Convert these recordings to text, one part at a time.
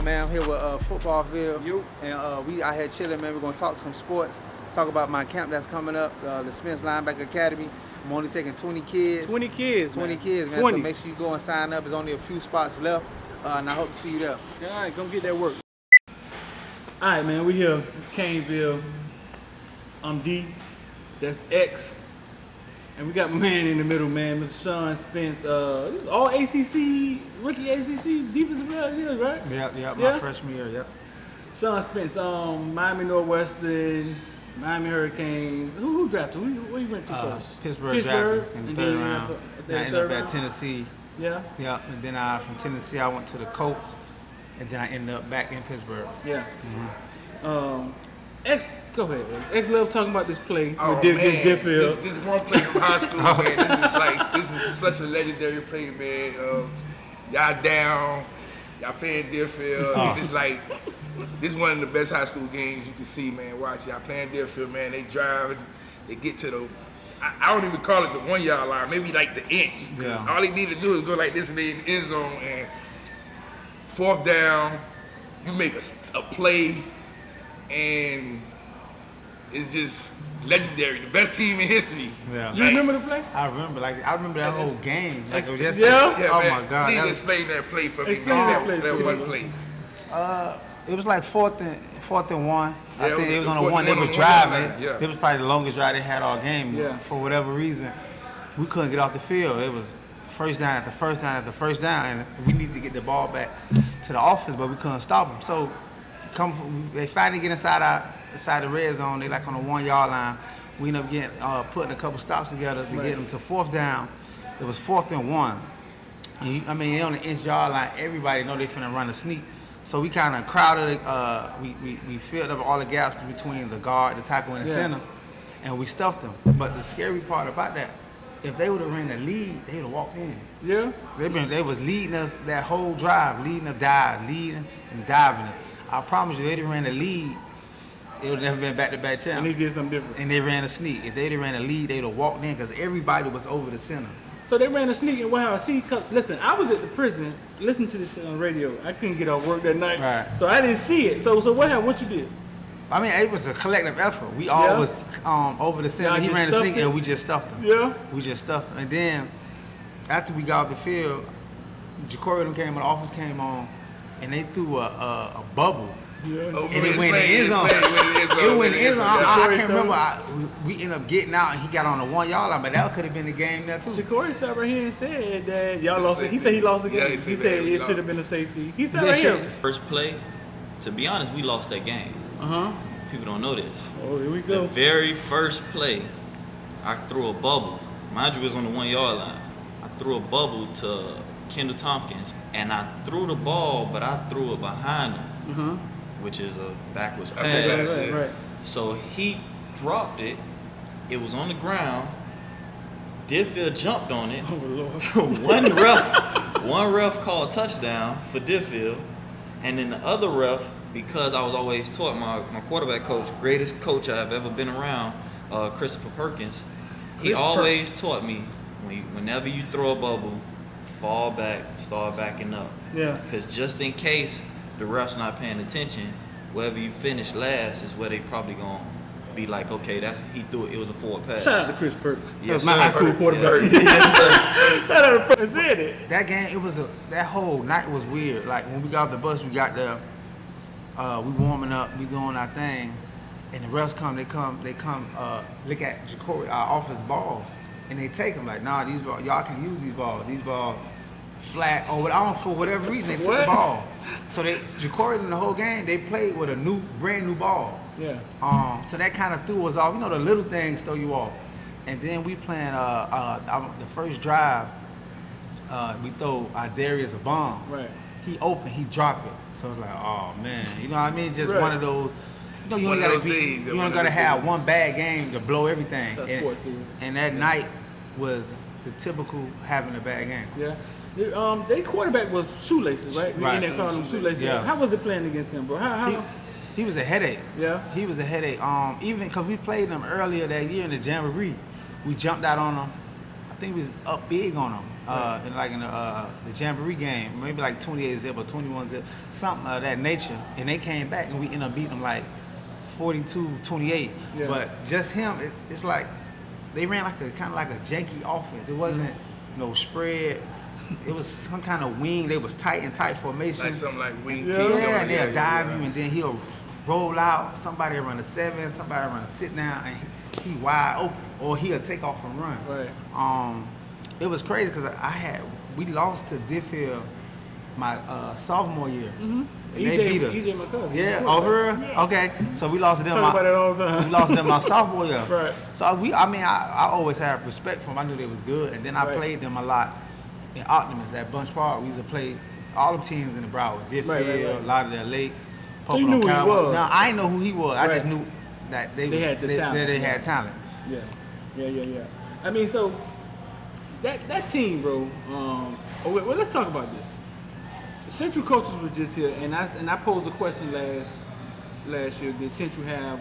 on, man? I'm here with Footballville, and we out here chilling, man. We're gonna talk some sports, talk about my camp that's coming up, the Spence Linebacker Academy. I'm only taking 20 kids. 20 kids, 20 man. kids, man. 20. So make sure you go and sign up. There's only a few spots left, and I hope to see you there. All right, go get that work. All right, man. We here, Caneville. I'm D. That's X. And we got my man in the middle, man, Mr. Sean Spence. All ACC, rookie ACC defensive player, right? Yep, my freshman year, yep. Sean Spence, Miami Northwestern, Miami Hurricanes. Who drafted? Where you went to first? Pittsburgh drafted in the third round. I ended up at Tennessee. Yeah? Yeah, and then from Tennessee I went to the Colts, and then I ended up back in Pittsburgh. Yeah. X, go ahead. X love talking about this play. Oh, with man. Difffield. This one play from high school, man. This is such a legendary play, man. Y'all down, y'all playing Deerfield. It's like, this is one of the best high school games you can see, man. Watch, y'all playing Deerfield, man. They drive, they get to the, I don't even call it the 1 yard line, maybe like the inch. Yeah. All they need to do is go like this and they in the end zone, and fourth down, you make a play, and it's just legendary. The best team in history. Yeah. You remember the play? I remember that whole game. Like, Yeah? Yeah, oh man. my God. Please explain that play for me. Explain man. that That play. one play. It was like fourth and one. Yeah, I think it was on the fourth one. and They one were on the driving. one line, yeah. It was probably the longest drive they had all game. Yeah. For whatever reason, we couldn't get off the field. It was first down after first down after first down, and we needed to get the ball back to the offense, but we couldn't stop them. So they finally get inside the red zone. They like on the 1 yard line. We end up getting putting a couple stops together to get them to fourth down. It was 4th and 1. I mean, they're on the inch yard line. Everybody know they finna run a sneak. So we kind of crowded. We filled up all the gaps between the guard, the tackle, and the center, and we stuffed them. But the scary part about that, if they would have ran the lead, they would have walked in. Yeah. They was leading us that whole drive, leading and diving us. I promise you, they didn't ran the lead, it would have never been back-to-back champs. And they did something different. And they ran a sneak. If they'd have ran a lead, they'd have walked in because everybody was over the center. So they ran a sneak and wow, listen, I was at the prison, listening to this shit on the radio. I couldn't get off work that night. Right. So I didn't see it. So what happened? What you did? I mean, it was a collective effort. We all was over the center. He ran a sneak and we just stuffed him. Yeah. We just stuffed him. And then after we got off the field, Jacory came on, the offense came on, and they threw a bubble. Yeah. And it went in the end zone. It went in the end zone. I can't remember. We ended up getting out, and he got on the 1 yard line, but that could have been the game there too. Jacory sat right here and said that y'all lost it. He said he lost the game. Yeah, he said it should have been a safety. He said right here. First play, to be honest, we lost that game. People don't know this. Oh, here we go. The very first play, I threw a bubble. Mind you, it was on the 1 yard line. I threw a bubble to Kendall Tompkins, and I threw the ball, but I threw it behind him, which is a backwards pass. Right. So he dropped it. It was on the ground. Difffield jumped on it. Oh, Lord. One ref called touchdown for Difffield, and then the other ref, because I was always taught, my quarterback coach, greatest coach I've ever been around, Christopher Perkins, he always taught me, whenever you throw a bubble, fall back, start backing up. Yeah. Because just in case the ref's not paying attention, wherever you finish last is where they probably going to be like, okay, he threw it. It was a forward pass. Shout out to Chris Perkins. Yes, my high school quarterback. Shout out to Perkins. Said it. That game, that whole night was weird. Like when we got off the bus, we got there, we warming up, we doing our thing, and the refs come, they come look at Jacory, our office balls, and they take them like, nah, these balls, y'all can use these balls flat, or for whatever reason, they took the ball. So Jacory in the whole game, they played with a brand new ball. Yeah. So that kind of threw us off. You know, the little things throw you off. And then we playing the first drive, we throw Darius a bomb. Right. He opened, he dropped it. So it's like, oh man, you know what I mean? Just one of those. You know, you only gotta have one bad game to blow everything. That's sports series. And that night was the typical having a bad game. Yeah. Their quarterback was Shoelaces, right? Right. They called him Shoelaces. Yeah. How was it playing against him, bro? He was a headache. Yeah. He was a headache. Even because we played him earlier that year in the Jamboree, we jumped out on him. I think we was up big on him. in the Jamboree game, maybe like 28-zip or 21-zip, something of that nature. And they came back and we ended up beating them like 42-28. Yeah. But just him, it's like they ran like kind of like a janky offense. It wasn't no spread. It was some kind of wing. They was tight formation. Like something like wing Yeah. T. Yeah, and they'll dive you, and then he'll roll out. Somebody run a 7, somebody run a sit down, and he wide open, or he'll take off and run. Right. It was crazy because we lost to Difffield my sophomore year. Mm-hmm. And they beat us. EJ, my cousin. Yeah, over. Yeah. Okay, so we lost to them. Talk about that all the time. We lost to them my sophomore year. Right. So I always had respect for them. I knew they was good, and then I played them a lot in Optimus at Bunch Park. We used to play all the teams in the Broward, Difffield, Right. a lot of their lakes. So you knew who he was? No, I didn't know who he was. I just knew that they had the talent. That they had talent. Yeah. I mean, so that team, bro. Well, let's talk about this. Central coaches was just here, and I posed a question last year. Did Central have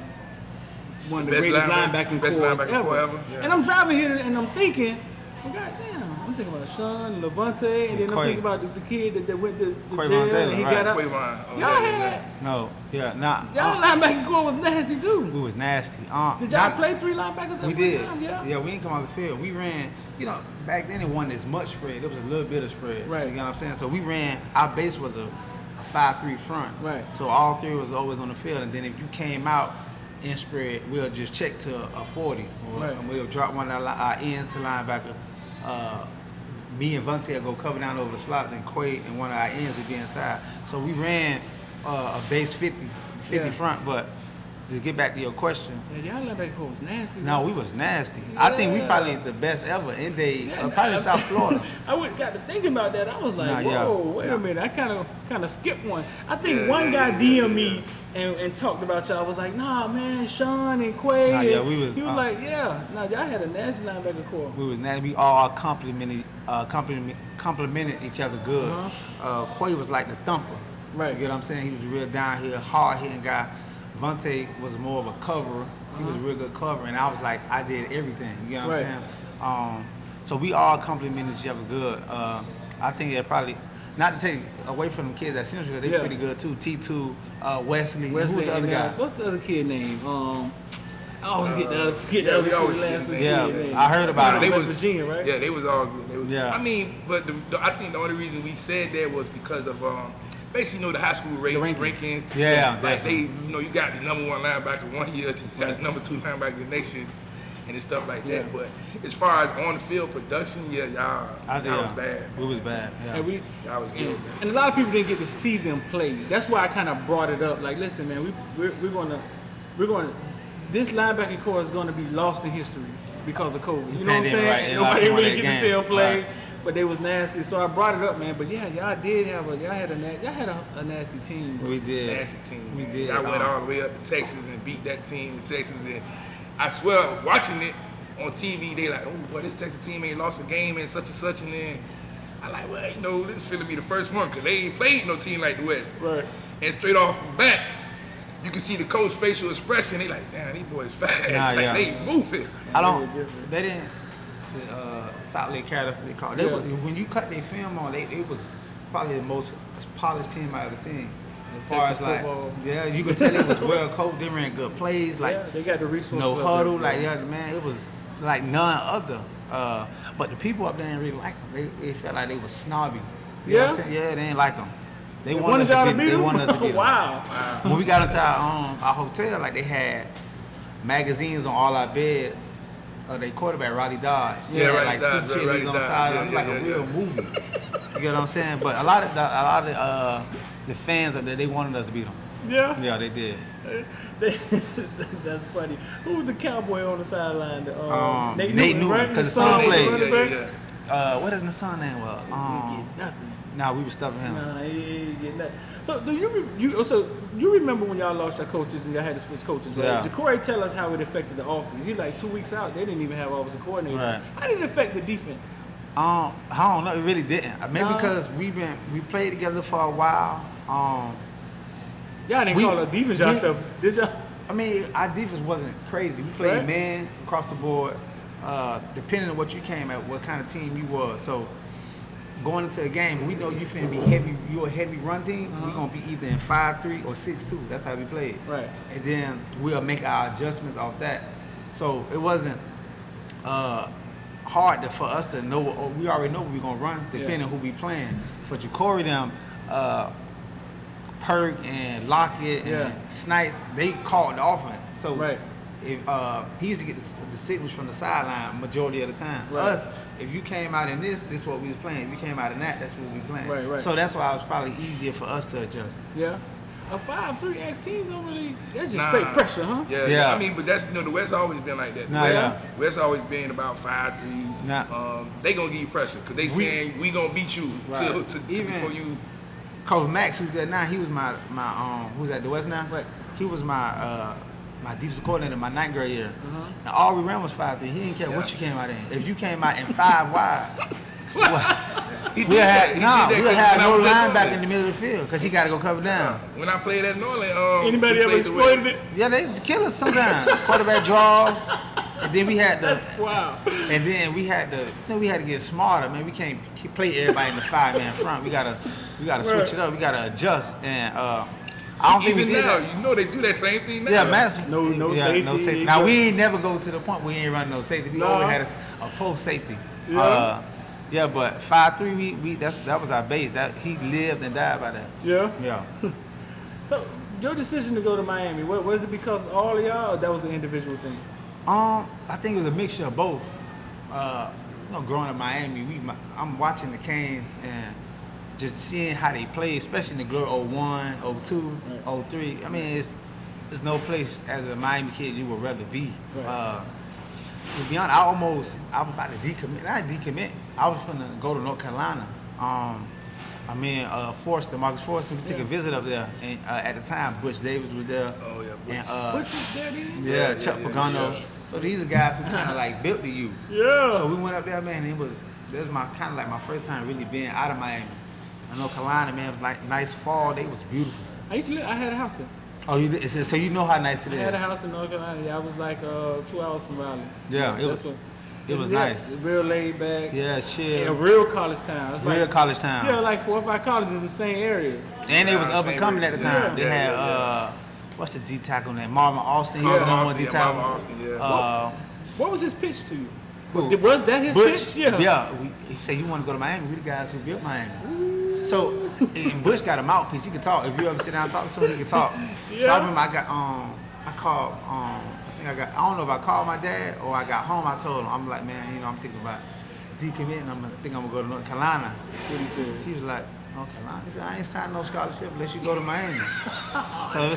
one of the greatest linebacking corps ever? Yeah. And I'm driving here, and I'm thinking, well, goddamn. I'm thinking about Sean, Levante, and then I'm thinking about the kid that went to jail, and he got out. Y'all linebacking corps was nasty too. We was nasty. Did y'all play 3 linebackers at We one did. time? Yeah, we didn't come off the field. We ran, back then it wasn't as much spread. There was a little bit of spread. Right. You know what I'm saying? So we ran, our base was a 5-3 front. Right. So all 3 was always on the field. And then if you came out in spread, we'll just check to a 40. And we'll drop one of our ends to linebacker. Me and Vontae will go cover down over the slots, and Quay and one of our ends would be inside. So we ran a base 50 front, but to get back to your question. Yeah, y'all linebacker corps was nasty. No, we was nasty. Yeah. I think we probably the best ever in probably South Florida. I got to thinking about that. I was like, wait a minute. I kind of skipped one. I think one guy DM'd me and talked about y'all. I was like, nah, man, Sean and Quay. He was like, y'all had a nasty linebacker corps. We was nasty. We all complimented each other good. Quay was like the thumper. Right. You get what I'm saying? He was a real down here, hard hitting guy. Vontae was more of a coverer. He was a real good cover, and I was like, I did everything. You know what I'm saying? So we all complimented each other good. I think it probably, not to take away from them kids at Central, they're pretty good too. T2, Wesley. Who's the other guy? What's the other kid name? I always get the other kid last name. I heard about it. They was Virginia, right? Yeah, they was all good. Yeah. I mean, but I think the only reason we said that was because of basically, the high school rankings. Yeah, like they, you got the number 1 linebacker one year, you got the number 2 linebacker the next year, and stuff like that. But as far as on the field production, y'all was bad. We was bad. Yeah. And y'all was real bad. And a lot of people didn't get to see them play. That's why I kind of brought it up. Like, listen, man, we're going to. This linebacking corps is going to be lost in history because of COVID. You know what I'm saying? Right. Nobody really get to see them play. Right. But they was nasty, so I brought it up, man. But yeah, y'all had a nasty team. Bro. We did. Nasty team. We did. Y'all went all the way up to Texas and beat that team in Texas. And I swear, watching it on TV, they like, oh, boy, this Texas team ain't lost a game and such. And then I like, well, this is finna be the first one because they ain't played no team like the West. Right. And straight off the bat, you can see the coach's facial expression. They like, damn, these boys fast. They moving. They didn't. Salt Lake Carrots, they call it. When you cut their film on, it was probably the most polished team I ever seen. As far as you could tell it was well coached. They ran good plays, they got the resources. No huddle, man, it was like none other. But the people up there didn't really like them. They felt like they was snobby. You know what I'm saying? Yeah, they didn't like them. They wanted us to beat them. Wow. When we got into our hotel, like they had magazines on all our beds. Their quarterback, Roddy Dodge. Roddy Dodge. Dodge. 2 chilies on the side. Like a real movie. You get what I'm saying? But a lot of the fans up there, they wanted us to beat them. Yeah? Yeah, they did. That's funny. Who was the cowboy on the sideline? Nate Newton, right? Because the son played. Yeah. What is the son name? He didn't get nothing. Nah, we were stuffing him. Nah, he didn't get nothing. So you remember when y'all lost your coaches and y'all had to switch coaches, right? Yeah. Jacory tell us how it affected the offense. He's like 2 weeks out, they didn't even have offensive coordinator. Right. How did it affect the defense? I don't know. It really didn't. Maybe because we played together for a while. Y'all didn't call it defense yourself, did y'all? I mean, our defense wasn't crazy. We played man across the board, depending on what you came at, what kind of team you was. So going into a game, we know you finna be heavy. You're a heavy run team. We gonna be either in 5-3 or 6-2. That's how we played. Right. And then we'll make our adjustments off that. So it wasn't hard for us to know. We already know what we're gonna run, depending on who we playing. For Jacory, them, Perk and Lockett and Snipes, they called the offense. So if he used to get the signals from the sideline majority of the time. Us, if you came out in this is what we was playing. If you came out in that, that's what we playing. Right. So that's why it was probably easier for us to adjust. Yeah. A 5-3 X team don't really. That's just straight pressure, huh? Yeah. I mean, but that's the West always been like that. West always been about 5-3. They gonna give you pressure because they saying we gonna beat you till before you. Coach Max, who's there now, he was my who's at the West now. Right. He was my defensive coordinator in my 9th grade year. And all we ran was 5-3. He didn't care what you came out in. If you came out in 5 wide. We'll have no linebacker in the middle of the field because he got to go cover down. When I played at Norland, anybody ever exploited it? Yeah, they kill us sometimes. Quarterback draws, and then we had the. That's wild. And then we had to get smarter, man. We can't play everybody in the 5-man front. We gotta switch it up. We gotta adjust. And I don't think we did now, that. you know they do that same thing now. Yeah, man. No safety. Now we ain't never go to the point we ain't run no safety. We always had a post safety. Yeah. But 5-3, that was our base. That he lived and died by that. Yeah. So your decision to go to Miami, was it because of all of y'all, or that was an individual thing? I think it was a mixture of both. Growing up in Miami, I'm watching the Canes and just seeing how they play, especially in the glory 01, 02, 03. I mean, there's no place as a Miami kid you would rather be. Right. To be honest, I was about to decommit. Not decommit. I was finna go to North Carolina. Forster, Marcus Forster, we took a visit up there, and at the time, Butch Davis was there. Oh yeah, Butch. And, Butch was there then? Yeah, Chuck Pagano. Yeah. So these are guys who kind of like built to you. Yeah. So we went up there, man. That was my kind of like my first time really being out of Miami. I North Carolina, man, it was like nice fall day. It was beautiful. I had a house there. Oh, you did? So you know how nice it is. I had a house in North Carolina. Yeah, I was like 2 hours from Raleigh. Yeah, it was nice. Real laid back. Yeah, shit. Yeah, real college town. Real college town. Yeah, like 4 or 5 colleges in the same area. And it was up and coming at the time. They had what's the D tackle name? Marvin Austin. He was number one D tackle. Austin, yeah. What was his pitch to you? Who? Was that his pitch? Yeah. Yeah. He said you want to go to Miami. We the guys who built Miami. Ooh. So, and Bush got a mouthpiece. He can talk. If you ever sit down and talk to him, he can talk. Yeah. So I remember I called. I don't know if I called my dad or I got home. I told him, I'm like, man, I'm thinking about decommitting. I think I'm gonna go to North Carolina. What he said? He was like, North Carolina. He said, I ain't signing no scholarship unless you go to Miami. So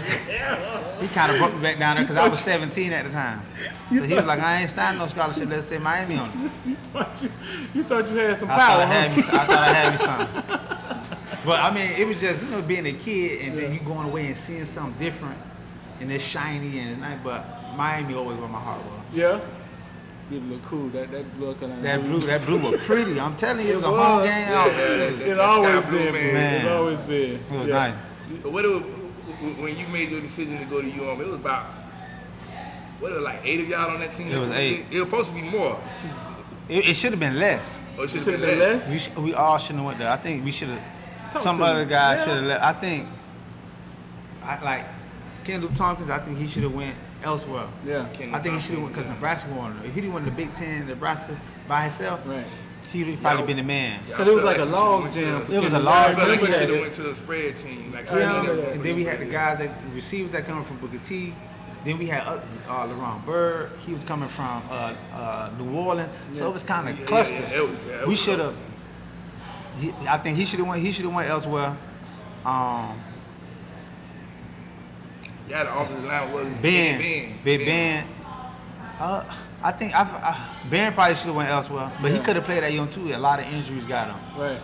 he kind of brought me back down there because I was 17 at the time. So he was like, I ain't signing no scholarship. Let's say Miami on it. You thought you had some power. I thought I had me something. But I mean, it was just being a kid and then you going away and seeing something different and it's shiny and it's nice. But Miami always where my heart was. Yeah. It look cool. That blue color. That blue was pretty. I'm telling you, it was a home game. It always been, man. It's always been. It was nice. So when you made your decision to go to UM, it was about like 8 of y'all on that team? It was 8. It was supposed to be more. It should have been less. Oh, it should have been less? We all shouldn't have went there. I think we should have. Some other guys should have left. I think, like Kendall Tompkins, I think he should have went elsewhere. Yeah. I think he should have went because Nebraska wanted him. If he didn't win the Big Ten, Nebraska by himself, he would probably been the man. Because it was like a log jam. It was a log jam. I feel like he should have went to a spread team. And then we had the guys that receivers that coming from Booker T. Then we had LaRon Bird. He was coming from New Orleans. So it was kind of clustered. We should have. I think he should have went. He should have went elsewhere. Yeah, the offensive line was Ben. I think Ben probably should have went elsewhere, but he could have played at UM too. A lot of injuries got him. Right.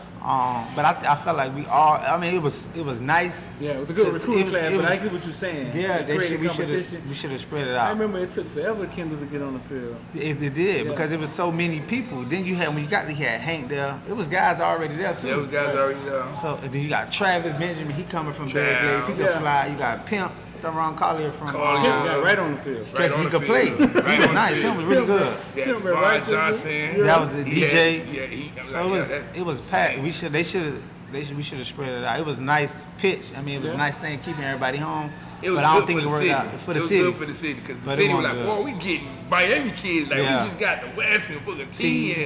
But I felt like we all. I mean, it was nice. Yeah, it was a good recruiting class. But I get what you're saying. Yeah, we should have spread it out. I remember it took forever for Kendall to get on the field. It did because it was so many people. Then you had Hank there. It was guys already there too. Yeah, it was guys already there. So and then you got Travis Benjamin. He coming from Bad Days. He can fly. You got Pimp. Theron Collier from Collier. Got right on the field. Right on he the could field. play. Right He was on the nice. field. That was really good. Yeah, Him, Devon right, Johnson. yeah. That was the He DJ. had- yeah, he, So it was packed. We should have spread it out. It was a nice pitch. I mean, it was a nice thing keeping everybody home. It was but I don't good think for it the worked city. out for the It was city. good for the city because the But it city was wasn't like, good. boy, we getting Miami kids. Like Yeah. we just got the West and Booker T, and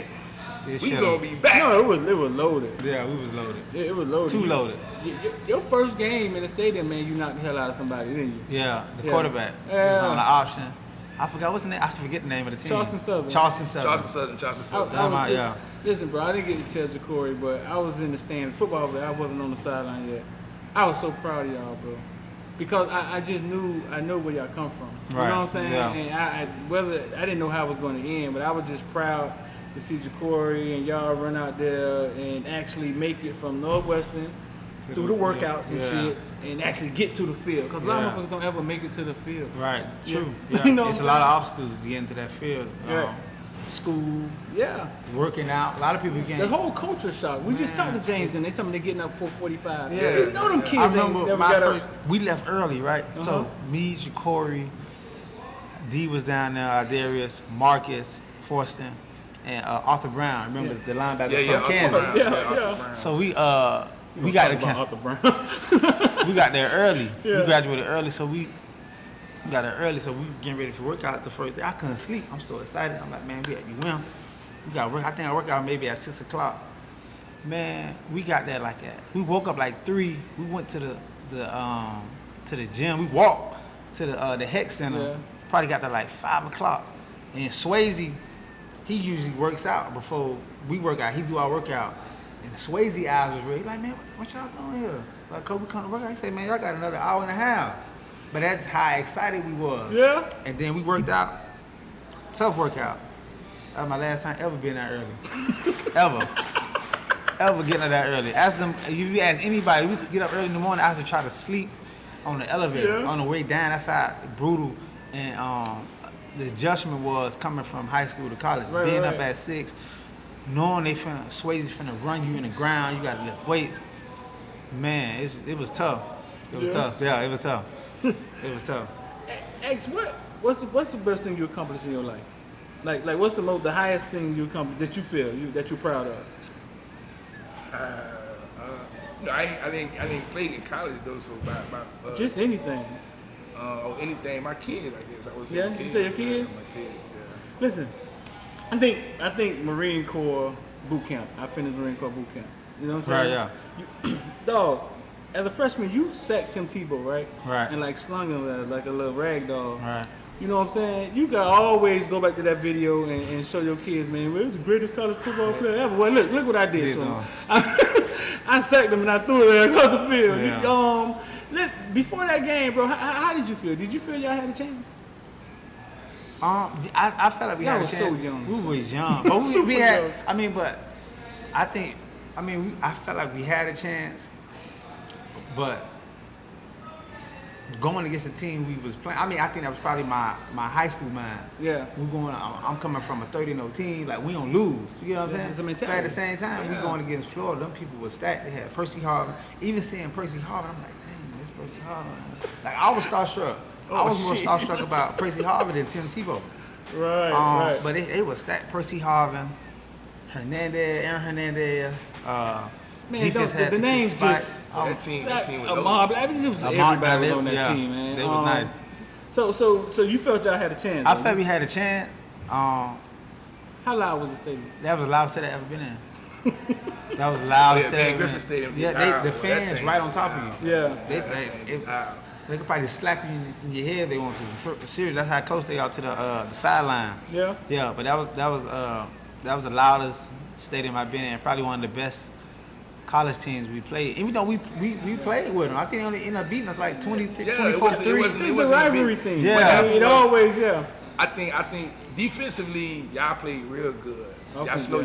It we should've- gonna be back. No, it was loaded. Yeah, we was loaded. Yeah, it was loaded. Too loaded. Your first game in the stadium, man, you knocked the hell out of somebody, didn't you? Yeah, the Yeah. quarterback was Yeah. on the option. I forgot what's the name. I forget the name of the team. Charleston Southern. Charleston Southern. Charleston I Southern. Time was, out, listen, bro, I didn't get to tell Jacory, but I was in the stands. Football, but I wasn't on the sideline yet. I was so proud of y'all, bro. Because I just knew, I know where y'all come from. You Right, know what I'm saying? yeah. And I didn't know how it was going to end, but I was just proud to see Jacory and y'all run out there and actually make it from Northwestern through the workouts and Yeah. shit and actually get to the field. Because a lot of Yeah. motherfuckers don't ever make it to the field. Right, true. Yeah. Yeah. You know It's a what lot I'm of obstacles to get into that field. Yeah. School, Yeah. working out. A lot of people can't. The whole culture shock. We just Man. talked to James and they told me they're getting up 4:45. Yeah. You know them kids I ain't remember never my got first. up. We left early, right? Uh-huh. So me, Jacory, D was down there, Darius, Marcus, Forston, and Arthur Brown. Remember the linebacker Yeah, from yeah, Kansas. Brown. Yeah, Arthur yeah. Brown. So we got to About Arthur Brown. we got there early. Yeah. We graduated early, so we got there early. So we getting ready for workout the first day. I couldn't sleep. I'm so excited. I'm like, man, we at UM. We got work. I think I work out maybe at 6 o'clock. Man, we got there like at. We woke up like 3. We went to the gym. We walked to the Hex Center. Yeah. Probably got there like 5 o'clock. And Swayze, he usually works out before we work out. He do our workout. And Swayze eyes was ready. He like, man, what y'all doing here? Like, Kobe come to work out. He said, man, y'all got another hour and a half. But that's how excited we was. Yeah. And then we worked out. Tough workout. That was my last time ever being that early. Ever getting up that early. Ask them, if you ask anybody, we used to get up early in the morning. I used to try to sleep on the elevator. Yeah. On the way down, that's how brutal. And the adjustment was coming from high school to college. Right, being right. up at 6, knowing Swayze's finna run you in the ground, you gotta lift weights. Man, it was tough. It was tough. Yeah, it was tough. It was tough. X, what's the best thing you accomplished in your life? Like what's the highest thing you accomplished that you feel that you're proud of? No, I didn't play in college though, so Just anything. or anything. My kids, I guess I would say. Yeah, my you kids. say your kids? Yeah, my kids. Yeah. Listen, I think Marine Corps boot camp. I finished Marine Corps boot camp. You know what I'm saying? Right, You, dog, as a freshman, you sacked Tim Tebow, right? Right. And like slung him like a little rag doll. Right. You know what I'm saying? You can always go back to that video and show your kids, man, well, it was the greatest college football player ever. Well, look what I did to him. I sacked him and I threw it there across the field. Yeah. Before that game, bro, how did you feel? Did you feel y'all had a chance? I felt like we Y'all had a was chance. so young. We was young, but we Super had. young. I mean, but I think. I mean, I felt like we had a chance, but going against the team we was playing. I mean, I think that was probably my high school mind. Yeah. We going. I'm coming from a 30-0 team. Like we don't lose. You get what I'm Yeah, saying? it's a mentality. But at the same time, we Yeah. going against Florida. Them people were stacked. They had Percy Harvin. Even seeing Percy Harvin, I'm like, dang, this Percy Harvin. Like I was starstruck. I was more shit. starstruck about Percy Harvin than Tim Tebow. Right, right. But it was stacked. Percy Harvin, Aaron Hernandez. Man, defense the had to names spike. just That team was a mob. I mean, it was Ahmad everybody was Dalib, on that yeah. team, man. They was nice. So you felt y'all had a chance? I though? felt we had a chance. How loud was the stadium? That was the loudest stadium I've ever been in. That was the loudest Yeah, stadium. man, Griffin Stadium Yeah, is loud, the boy. fans That thing right on is top loud. of you. Yeah. They could probably slap you in your head if they want to. Serious, that's how close they are to the sideline. Yeah. Yeah, but that was the loudest stadium I've been in. Probably one of the best college teams we played. Even though we played with them, I think they only ended up beating us like 20, Yeah, 24-3. it wasn't It's a a rivalry big- thing. Yeah. It always, yeah. I think defensively y'all played real good. Okay, Y'all slowed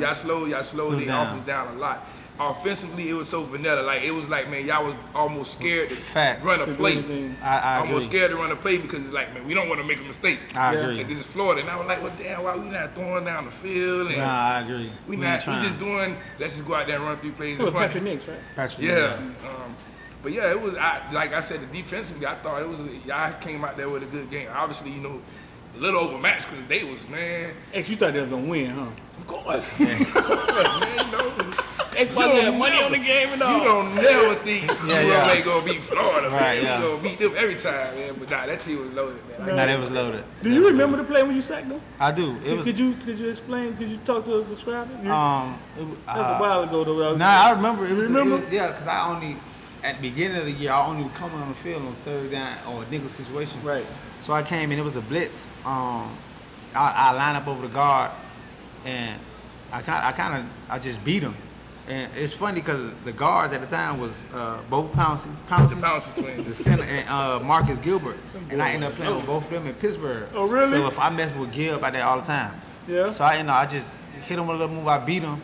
the down. offense down a lot. Offensively, it was so vanilla. Like it was like, man, y'all was almost scared to Facts. run a To do play. anything. I agree. Almost scared to run a play because it's like, man, we don't want to make a mistake. I Yeah. agree. Like, this is Florida, and I was like, well, damn, why we not throwing down the field? And Nah, I agree. we ain't not. We trying. just doing. Let's just go out there and run 3 plays It was and punch. Patrick Nix, right? Patrick, Yeah. But yeah, it was. Like I said, the defensively, I thought it was. Y'all came out there with a good game. Obviously, you know, a little overmatched because they was, man. X, you thought they was gonna win, huh? Of course, man. You know, X probably had money on the game and all. You don't never think yeah. ain't gonna beat Florida, man. Right, yeah. You gonna beat them every time, man. But nah, that team was loaded, man. Nah, they was loaded. Do you remember the play when you sacked them? I do. It was. Could you explain? Could you talk to us, describe it? That was a while ago though. Nah, I remember. It was. Remember? It was, yeah, because I only at the beginning of the year I only was coming on the field on third down or a nickel situation. Right. So I came in. It was a blitz. I line up over the guard, and I just beat him. And it's funny because the guards at the time was both Pouncey, The Pouncey twins. the center, and Marcus Gilbert. And I ended up playing with both of them in Pittsburgh. Oh, really? So if I mess with Gil about that all the time. Yeah. So I just hit him with a little move. I beat him,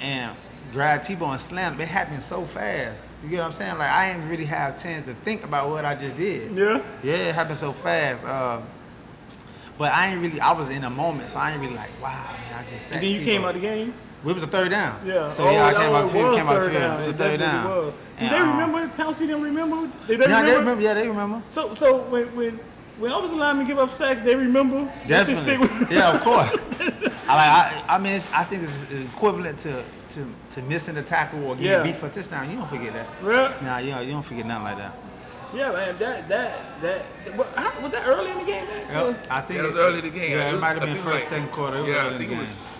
and grabbed T-Bone and slammed him. It happened so fast. You get what I'm saying? Like I didn't really have a chance to think about what I just did. Yeah. Yeah, it happened so fast. But I ain't really. I was in a moment, so I ain't really like, wow, man. I just sacked And then you T-Bone. came out the game. It was a third down. Yeah. So yeah, I came out the field. It It was a third down. Was. Do And, they remember? Pouncey didn't remember? They Yeah, remember? they remember. Yeah, they remember. So when offensive linemen give up sacks, they remember. They should stick Definitely. with- Yeah, of course. I mean, I think it's equivalent to missing the tackle or getting beat for a touchdown. You don't forget that. Really? Nah, you don't forget nothing like that. Yeah, man. Was that early in the game? Man? So- Yep. I think It was early in the game. Yeah, it might have I been think first, second quarter. It was Yeah, early I in think the it game. was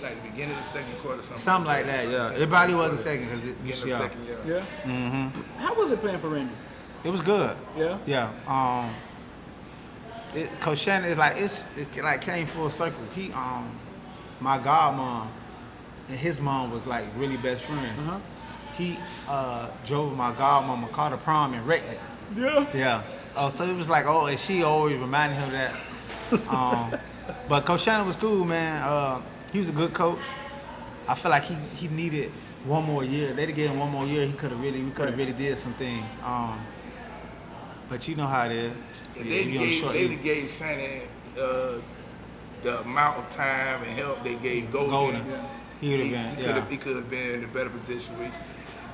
like the beginning of the second quarter, Something like that. Yeah, it probably was the second because Beginning of the second, yeah. Yeah. Mm-hmm. How was it playing for Randy? It was good. Yeah. Yeah. Coach Shannon is like it like came full circle. He my godmom and his mom was like really best friends. Uh-huh. He drove my godmom a car to prom and wrecked it. Yeah. Yeah. Oh, so it was like, and she always reminded him of that. But Coach Shannon was cool, man. He was a good coach. I feel like he needed one more year. They'd have gave him one more year. We could have really did some things. But you know how it is. They gave Shannon the amount of time and help they gave Golden. He would have been. He could have been in a better position.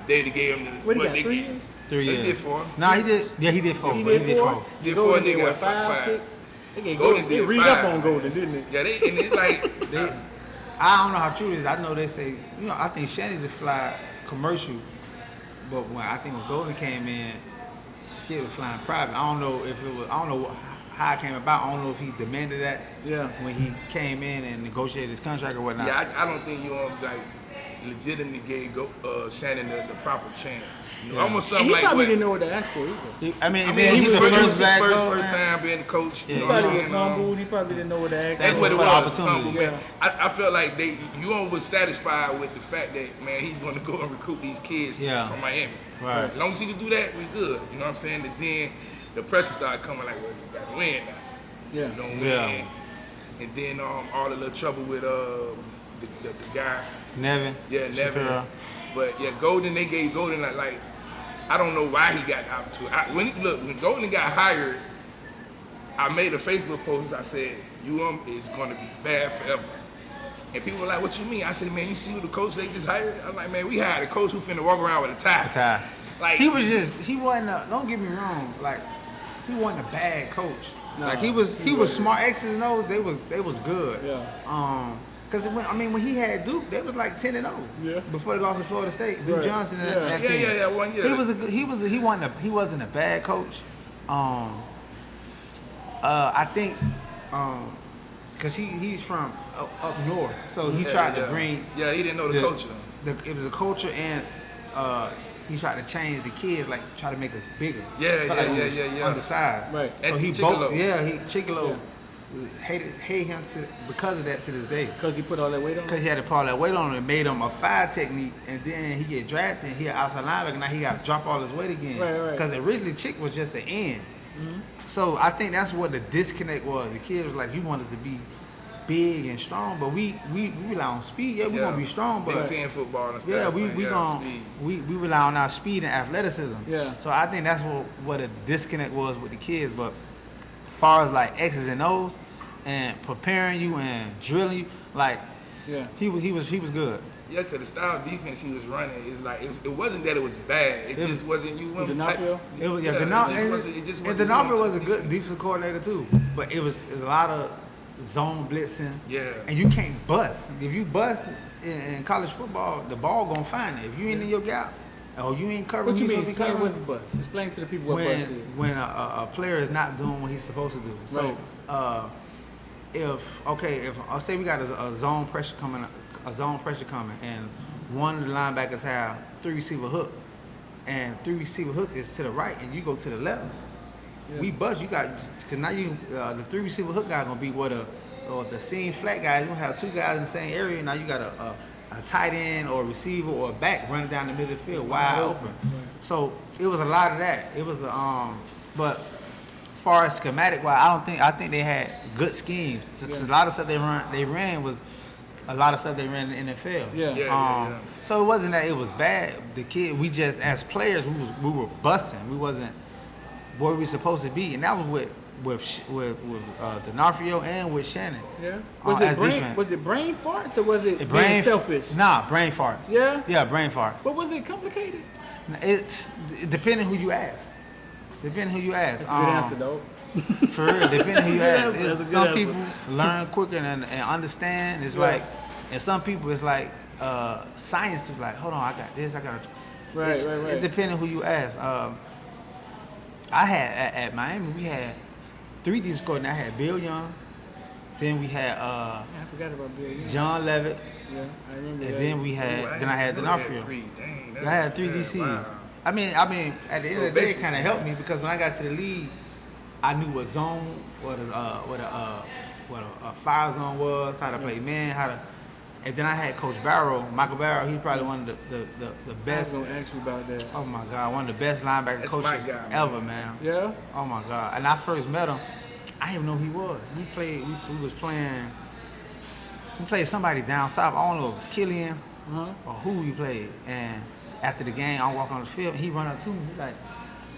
They gave him the. What he got, they 3 gave- years? 3 years. They did 4. Nah, he did. Yeah, he did 4. He did 4? He did 4 and they got 5, 5. 6? They gave Golden They did read 5, up on man. Golden, didn't it? Yeah, and it's like I don't know how true it is. I know they say, I think Shannon just fly commercial, but when Golden came in, the kid was flying private. I don't know how it came about. I don't know if he demanded that when he came in and negotiated his contract or whatnot. Yeah, I don't think you legitimately gave Shannon the proper chance. Almost And something he like probably what. didn't know what to ask for either. He It was was the his black coach, first man. time being the coach. He You know what probably I'm was saying? humbled. He probably didn't know what to ask That's for. what it for was. opportunity. Something, man. I felt like you was satisfied with the fact that, man, he's going to go and recruit these kids from Miami. Right. As long as he can do that, we good. You know what I'm saying? And then the pressure started coming like, well, you got to win now. Yeah. You don't win. Yeah. And then all the little trouble with the guy. Nevin. Yeah, Nevin. Shapiro. But yeah, Golden, they gave Golden like I don't know why he got the opportunity. When Golden got hired, I made a Facebook post. I said, is going to be bad forever. And people were like, what you mean? I said, man, you see who the coach they just hired? I'm like, man, we hired a coach who finna walk around with a tie. Like He wasn't don't get me wrong, like he wasn't a bad coach. No, like he was smart. X's and O's, they was good. Yeah. Because when he had Duke, they was like 10-0. Yeah. Before they lost to Florida State, Duke Right. Johnson and that team. Yeah, 1 year. He wasn't a bad coach. I think because he's from up north, so he tried to bring. Yeah, he didn't know the culture. It was a culture, and he tried to change the kids, like try to make us bigger. Yeah, Felt like we was yeah. undersized. Right. So he Chicolo. Chicolo hate him because of that to this day. Because he put all that weight on? Because he had to put all that weight on him and made him a 5 technique, and then he get drafted, he an outside linebacker, now he got to drop all his weight again. Right. Because originally Chick was just an end. Mm-hmm. So I think that's what the disconnect was. The kid was like, he wanted to be big and strong, but we rely on speed. Yeah, we gonna be strong, but Big Ten football and stuff. yeah, we rely on our speed and athleticism. Yeah. So I think that's what a disconnect was with the kids. But as far as like X's and O's and preparing you and drilling you, like Yeah. He was good. Yeah, because the style of defense he was running is like it wasn't that it was bad. It just wasn't you. D'Onofrio? It was It just wasn't. D'Onofrio was a good defensive coordinator too, but it was a lot of zone blitzing. Yeah. And you can't bust. If you bust in college football, the ball gonna find it. If you ain't in your gap, or you ain't covering. What you mean? supposed to be Explain covering, what bus. Explain to the people what bus is. when a player is not doing what he's supposed to do. So, if I'll say we got a zone pressure coming, and one of the linebackers have 3 receiver hook, and 3 receiver hook is to the right, and you go to the left. Yeah. We bust. You got because now you the 3 receiver hook guy gonna be or the seam flat guy. You gonna have 2 guys in the same area. Now you got a tight end or a receiver or a back running down the middle of the field wide open. So it was a lot of that. It was but as far as schematic wise, I think they had good schemes. Because a lot of stuff they ran was a lot of stuff they ran in the NFL. Yeah. So it wasn't that it was bad. We just as players we were busting. We wasn't where we supposed to be, and that was with D'Onofrio and with Shannon. Yeah. Was it brain farts or was it being selfish? Nah, brain farts. Yeah? Yeah, brain farts. But was it complicated? It depending who you ask. That's a good answer, though. For real, depending who you ask. That's a good Some answer. people learn quicker and understand. It's like, and some people it's like science to like, hold on, I got this, I got. Right. It depending who you ask. I had at Miami, we had 3 deep coordinators. I had Bill Young, then we had I forgot about Bill Young. John Levitt, Yeah, I remember and that. then I had D'Onofrio. I had 3 DCs. Wow. I mean, at the end of the day, it kind of helped me because when I got to the league, I knew what zone, what a fire zone was, how to play man, and then I had Coach Michael Barrow. He's probably one of the best. I was gonna ask you about that. Oh my God, one of the best linebacker That's coaches my guy, ever, man. Yeah. Oh my God. And I first met him, I didn't even know who he was. We played somebody down south. I don't know if it was Killian or who we played. And after the game, I'm walking on the field, and he run up to me. He's like,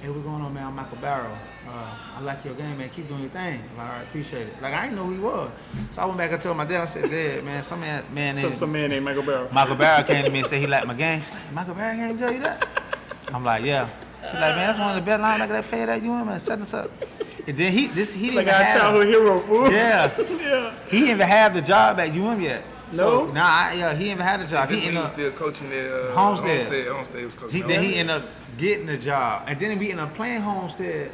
"Hey, what's going on, man? I'm Michael Barrow. I like your game, man. Keep doing your thing." I'm like, "All right, appreciate it." Like, I didn't know who he was. So I went back and told my dad, I said, "Dad, man, some man named Michael Barrow. Michael Barrow came to me and said he liked my game." He's like, "Michael Barrow came to tell you that?" I'm like, "Yeah." He's like, "Man, that's one of the best linebackers that played at UM, man. Set this up." And then he didn't Like even our have childhood hero, fool. Yeah. Yeah. He didn't even have the job at UM yet. No? So, he didn't even have the job. He was still coaching at Homestead. Homestead was coaching. Then he ended up getting the job. And then we ended up playing Homestead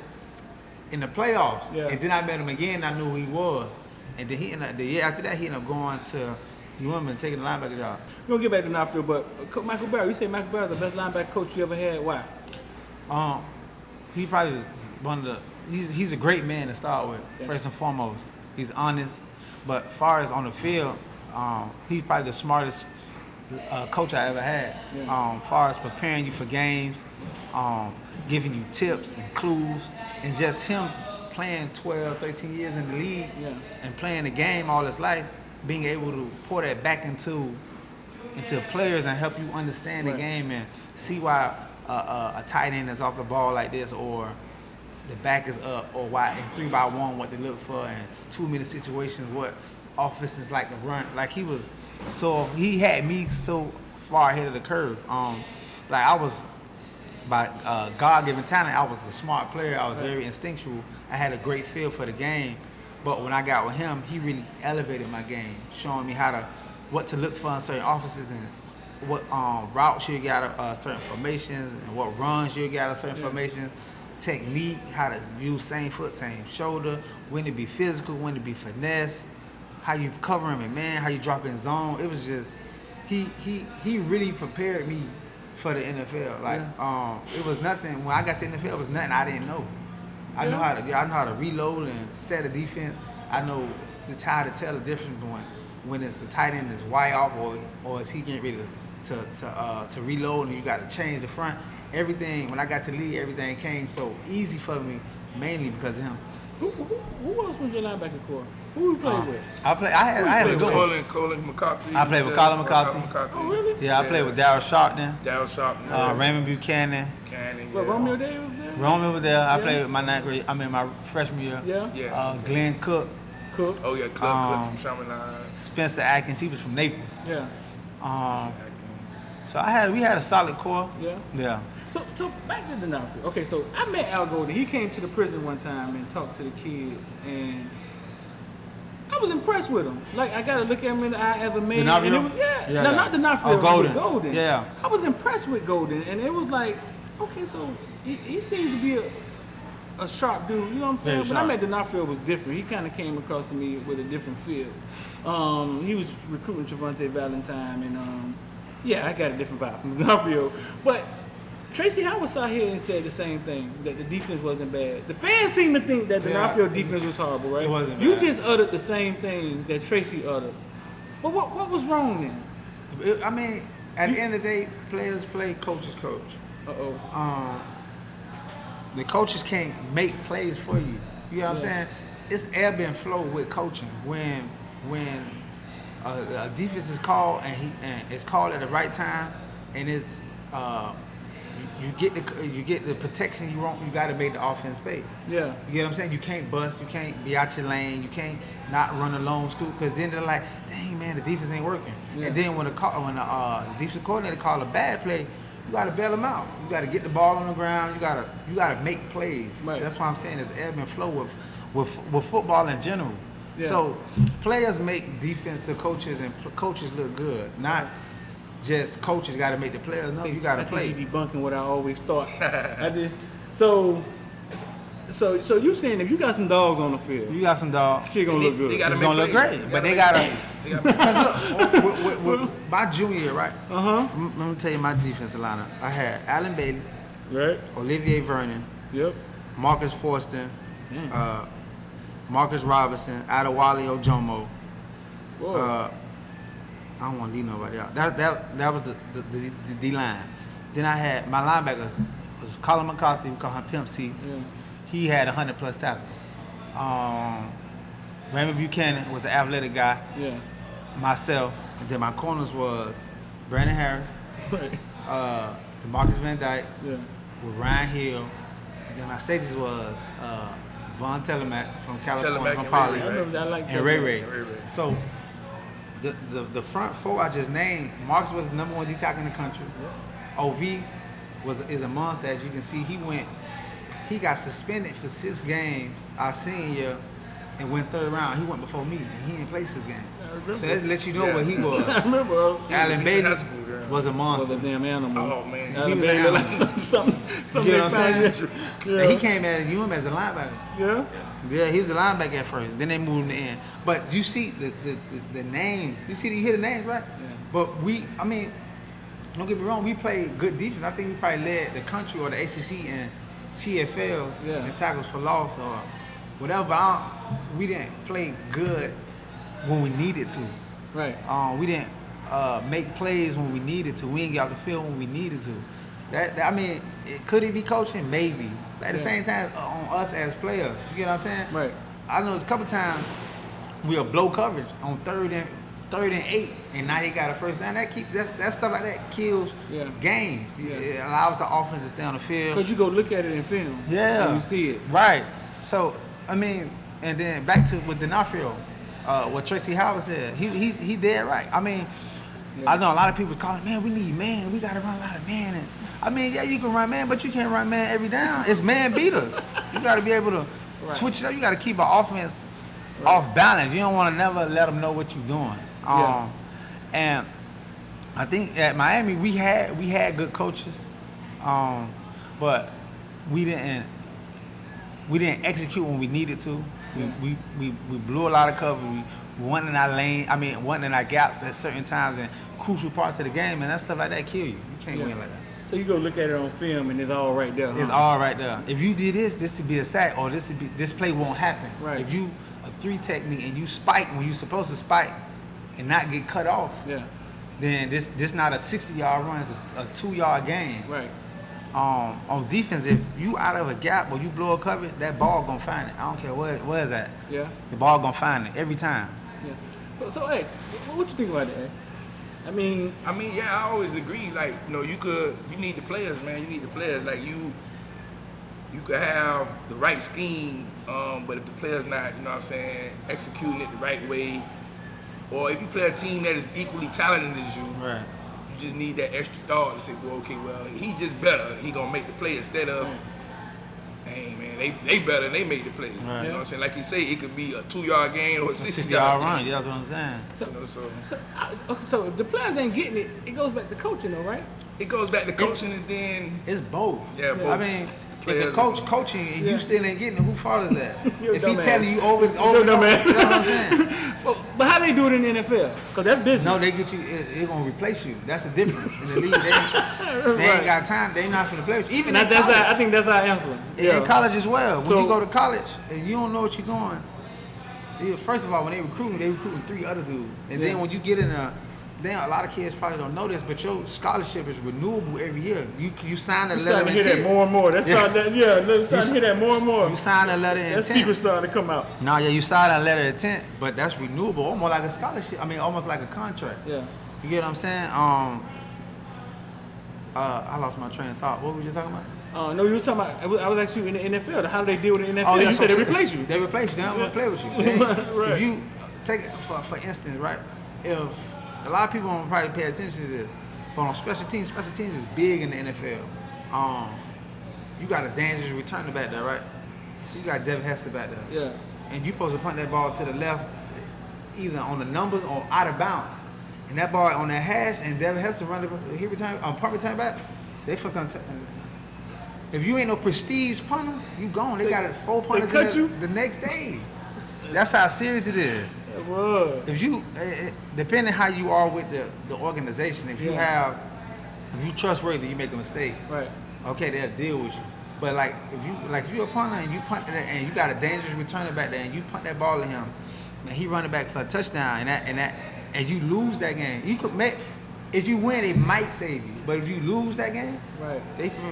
in the playoffs. Yeah. And then I met him again, and I knew who he was. And then the year after that, he ended up going to UM and taking the linebacker job. We're going to get back to Knoxville, but Michael Barrow, you say Michael Barrow the best linebacker coach you ever had. Why? He probably is one of the. He's a great man to start with. First and foremost, he's honest. But as far as on the field, he's probably the smartest coach I ever had. Yeah. As far as preparing you for games, giving you tips and clues, and just him playing 12, 13 years in the league and playing the game all his life, being able to pour that back into players and help you understand the game and see why a tight end is off the ball like this, or the back is up, or why in 3-by-1 what they look for, and 2-minute situations what offenses like to run. Like he had me so far ahead of the curve. Like I was by God-given talent, I was a smart player. I was very instinctual. I had a great feel for the game. But when I got with him, he really elevated my game, showing me what to look for in certain offenses and what routes you got out of certain formations and what runs you got out of certain formations, technique, how to use same foot, same shoulder, when to be physical, when to be finesse, how you cover him in man, how you drop in zone. It was just, he really prepared me for the NFL. Like, it was nothing, when I got to the NFL, it was nothing I didn't know. I know how to reload and set a defense. I know how to tell the difference when it's the tight end is wide off or is he getting ready to reload and you got to change the front. Everything, when I got to lead, everything came so easy for me, mainly because of him. Who else was your linebacker core? Who you played with? I had a good one. Colin McCarthy. I played with Colin McCarthy. Oh, really? Yeah, I played with Darryl Sharpton. Raymond Buchanan. But Romeo Day was there? Romeo was there. I played with my freshman year. Yeah. Glenn Cook. Cook. Oh yeah, Club from Chaminade. Spencer Atkins, he was from Naples. Yeah. So we had a solid core. Yeah. Yeah. So back to D'Onofrio. Okay, so I met Al Golden. He came to the prison one time and talked to the kids, and I was impressed with him. Like, I got to look at him in the eye as a man. D'Onofrio? And it was, Yeah. No, not D'Onofrio. Oh, Golden. Golden. Yeah. I was impressed with Golden, and it was like, okay, so he seems to be a sharp dude. You know what I'm saying? Very When I sharp. met D'Onofrio, it was different. He kind of came across to me with a different feel. He was recruiting Javante Valentine, and yeah, I got a different vibe from D'Onofrio. But Tracy Howard sat here and said the same thing, that the defense wasn't bad. The fans seem to think that D'Onofrio defense was horrible, right? It wasn't You bad. just uttered the same thing that Tracy uttered. But what was wrong then? I mean, at the end of the day, players play, coaches coach. Uh-oh. The coaches can't make plays for you. You know what I'm saying? It's ebb and flow with coaching. When a defense is called and it's called at the right time, and it's you get the protection you want. You got to make the offense pay. Yeah. You get what I'm saying? You can't bust. You can't be out your lane. You can't not run a lone scoop, because then they're like, dang man, the defense ain't working. Yeah. And then when the defensive coordinator call a bad play, you got to bail them out. You got to get the ball on the ground. You got to make plays. Right. That's why I'm saying it's ebb and flow with football in general. Yeah. So players make defensive coaches and coaches look good, not just coaches got to make the players. No, you got to play. I think you debunking what I always thought. I did. So you saying if you got some dogs on the field, You got some dogs. shit gonna look good. It's gonna look great, but they gotta. Because look, with my junior year, right? Let me tell you my defensive lineup. I had Allen Bailey, Right. Olivier Vernon, Yep. Marcus Forston, Marcus Robinson, Adewale Ojomo. Whoa. I don't want to leave nobody out. That was the D line. Then I had my linebackers was Colin McCarthy. We call him Pimp C. Yeah. He had 100+ tackles. Raymond Buchanan was the athletic guy. Yeah. Myself, and then my corners was Brandon Harris, Right. DeMarcus Van Dyke, Yeah. with Ryan Hill, and then my safeties was Von Telemack from California, Telemack from and Poly, I remember that. I like and Ray Ray. Ray Ray. So the front four I just named, Marcus was the number 1 D tackle in the country. OV is a monster, as you can see. He got suspended for 6 games our senior year and went 3rd round. He went before me, and he didn't play 6 games. So that lets you know what he was. I remember. Allen He's Bailey high school, girl. was a Was monster. a damn animal. Oh, man. Allen He was Bailey an looked like something You know what I'm they saying? found. And he came as a linebacker. Yeah. Yeah, he was a linebacker at first. Then they moved him to end. But you see the names. You hear the names, right? Yeah. But don't get me wrong, we played good defense. I think we probably led the country or the ACC in TFLs and tackles for loss or whatever. But we didn't play good when we needed to. Right. We didn't make plays when we needed to. We didn't get off the field when we needed to. Could it be coaching? Maybe. But at the same time, on us as players, you get what I'm saying? Right. I know it's a couple times we'll blow coverage on third and 8, and now they got a first down. That stuff like that kills games. Yeah. It allows the offense to stay on the field. Because you go look at it in film. Yeah. And you see it. Right. So, and then back to with D'Onofrio, what Tracy Howard said, he dead right. I know a lot of people calling, man, we need man. We got to run a lot of man. And yeah, you can run man, but you can't run man every down. It's man beat us. You got to be able to switch it up. You got to keep our offense off balance. You don't want to never let them know what you're doing. And I think at Miami we had good coaches, but we didn't execute when we needed to. We blew a lot of cover. We went in our lane. Went in our gaps at certain times and crucial parts of the game, and that stuff like that kill you. You can't win like that. So you go look at it on film and it's all right there. It's all right there. If you did this would be a sack, or this play won't happen. Right. If you a 3 technique and you spike when you're supposed to spike and not get cut off, then this not a 60-yard run, it's a 2-yard game. Right. On defense, if you out of a gap or you blow a cover, that ball gonna find it. I don't care where it's at. Yeah. The ball gonna find it every time. Yeah. So X, what you think about that? I always agree. Like, you need the players, man. You need the players. Like, you could have the right scheme, but if the player's not, you know what I'm saying, executing it the right way, or if you play a team that is equally talented as you, Right. you just need that extra thought to say, well, okay, well, he just better. He gonna make the play instead of, hey man, they better and they made the play. Right. You know what I'm saying? Like you say, it could be a 2-yard gain or a 60-yard yard gain. run. Yeah, that's what I'm saying. You know, so So if the players ain't getting it, it goes back to coaching, though, right? it goes back to coaching, and then It's both. Yeah, both. I mean, if the Players coach and- coaching and you still ain't getting it, who fault is that? You're a If he dumbass. telling you over and You're over, a and over, dumbass. you know what I'm saying? But how they do it in the NFL? Because that's business. No, they get you. They're gonna replace you. That's the difference in the league. They ain't Right. got time. They not finna play with you. Even And in college, I think that's our answer. in college as well. When So- you go to college and you don't know what you're doing, first of all, when they recruiting 3 other dudes, and then when you get in then a lot of kids probably don't know this, but your scholarship is renewable every year. You sign a We're letter starting to of hear that intent. more and more. That's starting to, we're starting to hear that more and more. You sign a letter of That intent. secret starting to come out. No, yeah, you sign a letter of intent, but that's renewable, almost like a scholarship. I mean, almost like a contract. Yeah. You get what I'm saying? I lost my train of thought. What were you talking about? No, you was talking about. I was actually in the NFL. How do they deal with the NFL? Oh, yeah, You so said they replace you. They replace you. They don't want to play with you. Right. If you take it for instance, right? If a lot of people don't probably pay attention to this, but on special teams is big in the NFL. You got a dangerous returner back there, right? So you got Devin Hester back there. Yeah. And you supposed to punt that ball to the left, either on the numbers or out of bounds. And that ball on that hash, and Devin Hester punt return back. They fucking. If you ain't no prestige punter, you gone. They got 4 punters cut you? the next day. That's how serious it is. It was. If you, depending how you are with the organization, if you trustworthy, you make a mistake. Right. Okay, they'll deal with you. But if you're a punter and you punt it and you got a dangerous returner back there and you punt that ball to him, and he running back for a touchdown and you lose that game, you could make. If you win, it might save you. But if you lose that game, Right.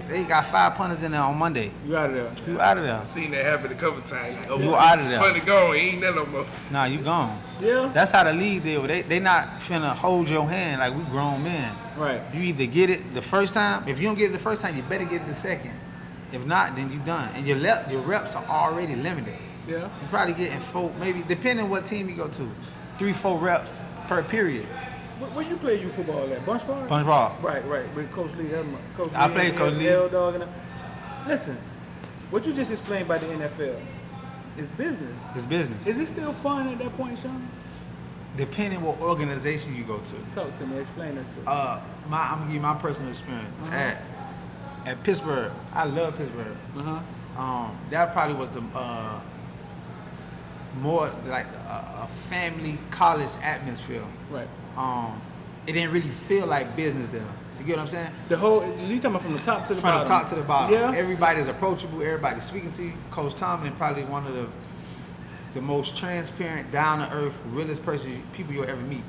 they got 5 punters in there on Monday. You out of there. You out of there. I seen that happen a couple times. Like, oh, You out of there. Funny gone, he ain't there no more. Nah, you gone. Yeah. That's how the league deal. They not finna hold your hand like we grown men. Right. You either get it the first time. If you don't get it the first time, you better get it the second. If not, then you done. And your reps are already limited. Yeah. You probably getting 4, maybe depending what team you go to, 3-4 reps per period. Where you play football at? Bunch Bar? Bunch Bar. Right. With Coach Lee. That's my Coach I Lee played and Coach Lee. L-Dog and listen, what you just explained by the NFL is business. It's business. Is it still fun at that point, Sean? Depending what organization you go to. Talk to me. Explain that to me. I'm gonna give you my personal experience at Pittsburgh. I love Pittsburgh. That probably was the more like a family college atmosphere. Right. It didn't really feel like business there. You get what I'm saying? The whole, you talking about from the top to the From bottom? the top to the bottom. Yeah. Everybody's approachable. Everybody's speaking to you. Coach Tomlin probably one of the most transparent, down to earth, realest people you'll ever meet.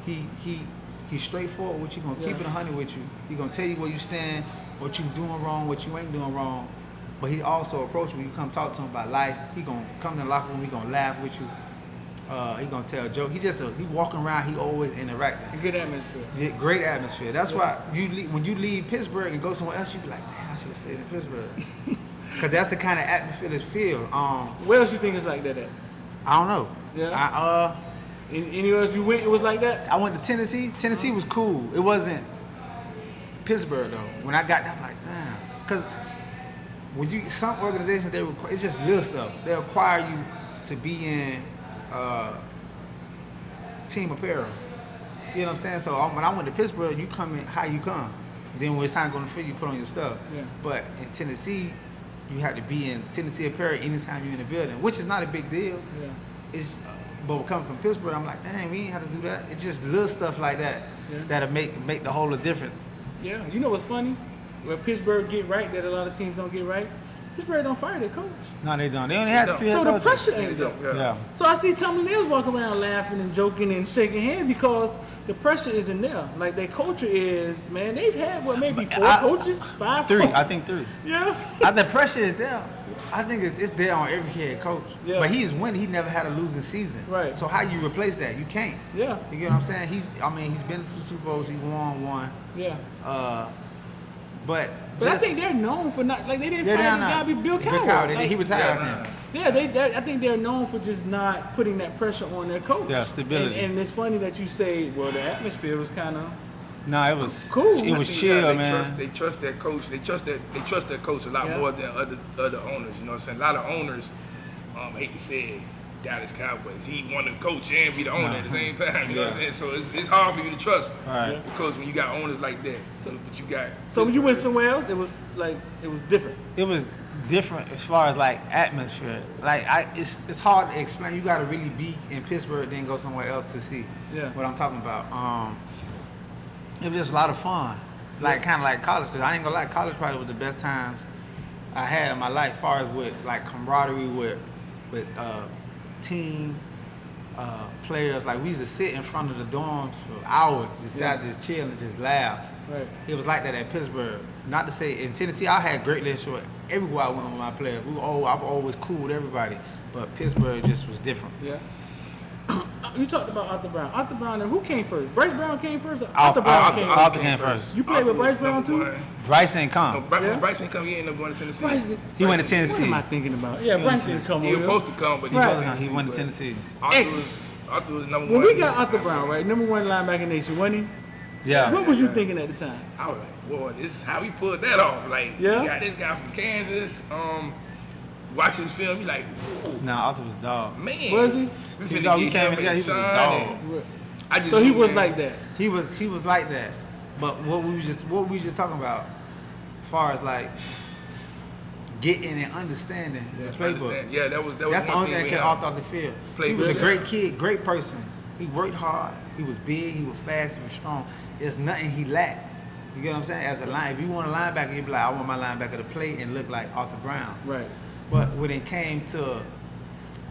He's straightforward with you. Gonna keep it 100 with you. He gonna tell you where you stand, what you doing wrong, what you ain't doing wrong. But he also approachable. You come talk to him about life. He gonna come to the locker room. He gonna laugh with you. He gonna tell a joke. He walking around. He always interacting. A good atmosphere. Yeah, great atmosphere. That's why when you leave Pittsburgh and go somewhere else, you be like, man, I should have stayed in Pittsburgh. Because that's the kind of atmosphere that's feel. Where else you think it's like that at? I don't know. Yeah. Anywhere else you went, it was like that? I went to Tennessee. Tennessee was cool. It wasn't Pittsburgh though. When I got there, I'm like, damn. Because when some organizations, it's just little stuff. They require you to be in team apparel. You know what I'm saying? So when I went to Pittsburgh, you come in how you come. Then when it's time to go to the field, you put on your stuff. Yeah. But in Tennessee, you have to be in Tennessee apparel anytime you're in the building, which is not a big deal. Yeah. It's but coming from Pittsburgh, I'm like, dang, we ain't have to do that. It's just little stuff like that that'll make the whole of difference. Yeah. You know what's funny? Where Pittsburgh get right that a lot of teams don't get right? Pittsburgh don't fire their coach. No, they don't. They only have to. So the pressure ain't there. Yeah. So I see Tommy Neal's walking around laughing and joking and shaking hands because the pressure isn't there. Like their culture is, man, they've had maybe 4 coaches, 5 3. coaches. I think 3. Yeah. The pressure is there. I think it's there on every head coach. Yeah. But he is winning. He never had a losing season. Right. So how you replace that? You can't. Yeah. You get what I'm saying? He's been to 2 Super Bowls. He won 1. Yeah. But I think they're known for not like they didn't Yeah, fight they're the not. guy be Bill Cowher. Cowher, Like, he retired, I think. Yeah, I think they're known for just not putting that pressure on their coach. Yeah, stability. And it's funny that you say, well, the atmosphere was kind of No, it was cool. It was I think, chill, they man. They trust their coach. They trust their coach a lot more than other owners. You know what I'm saying? A lot of owners, I hate to say it, Dallas Cowboys. He want to coach and be the owner at the same time. You know what I'm saying? So it's hard for you to trust because when you got owners like that. But you got. So when you went somewhere else, it was different. It was different as far as like atmosphere. Like it's hard to explain. You got to really be in Pittsburgh, then go somewhere else to see what I'm talking about. It was just a lot of fun, like kind of like college. Cause I ain't gonna lie, college probably was the best times I had in my life, as far as with like camaraderie with team players. Like we used to sit in front of the dorms for hours, just out, just chill and just laugh. Right. It was like that at Pittsburgh. Not to say in Tennessee, I had great relationship everywhere I went with my players. I was always cool with everybody, but Pittsburgh just was different. Yeah. You talked about Arthur Brown. Arthur Brown, and who came first? Bryce Brown came first? Or Arthur Brown came first? Arthur came first. You played with Bryce Brown too? Bryce ain't come. Bryce ain't come. He ended up going to Tennessee. He went to What Tennessee. am I thinking about? Yeah, Bryce didn't come He over was supposed to come, but He went to Tennessee. Arthur was number When one. we got Arthur Brown, right? Number one linebacker nation, wasn't he? Yeah. What was you thinking at the time? I was like, boy, this is how he pulled that off. Like, Yeah? you got this guy from Kansas. Watch his film, you like, whoa, Nah, Arthur was dog. man. Was he? We He finna dog, get he came him together, and he was a Sean dog. and I just So he knew, was man, like that. He was like that. But what we was just talking about, as far as like getting and understanding the playbook. Understand. Yeah, that was That's the one only thing that we kept had. Arthur off the field. He was a great kid, great person. He worked hard. He was big. He was fast. He was strong. There's nothing he lacked. You get what I'm saying? As a line, if you want a linebacker, you'd be like, I want my linebacker to play and look like Arthur Brown. Right. But when it came to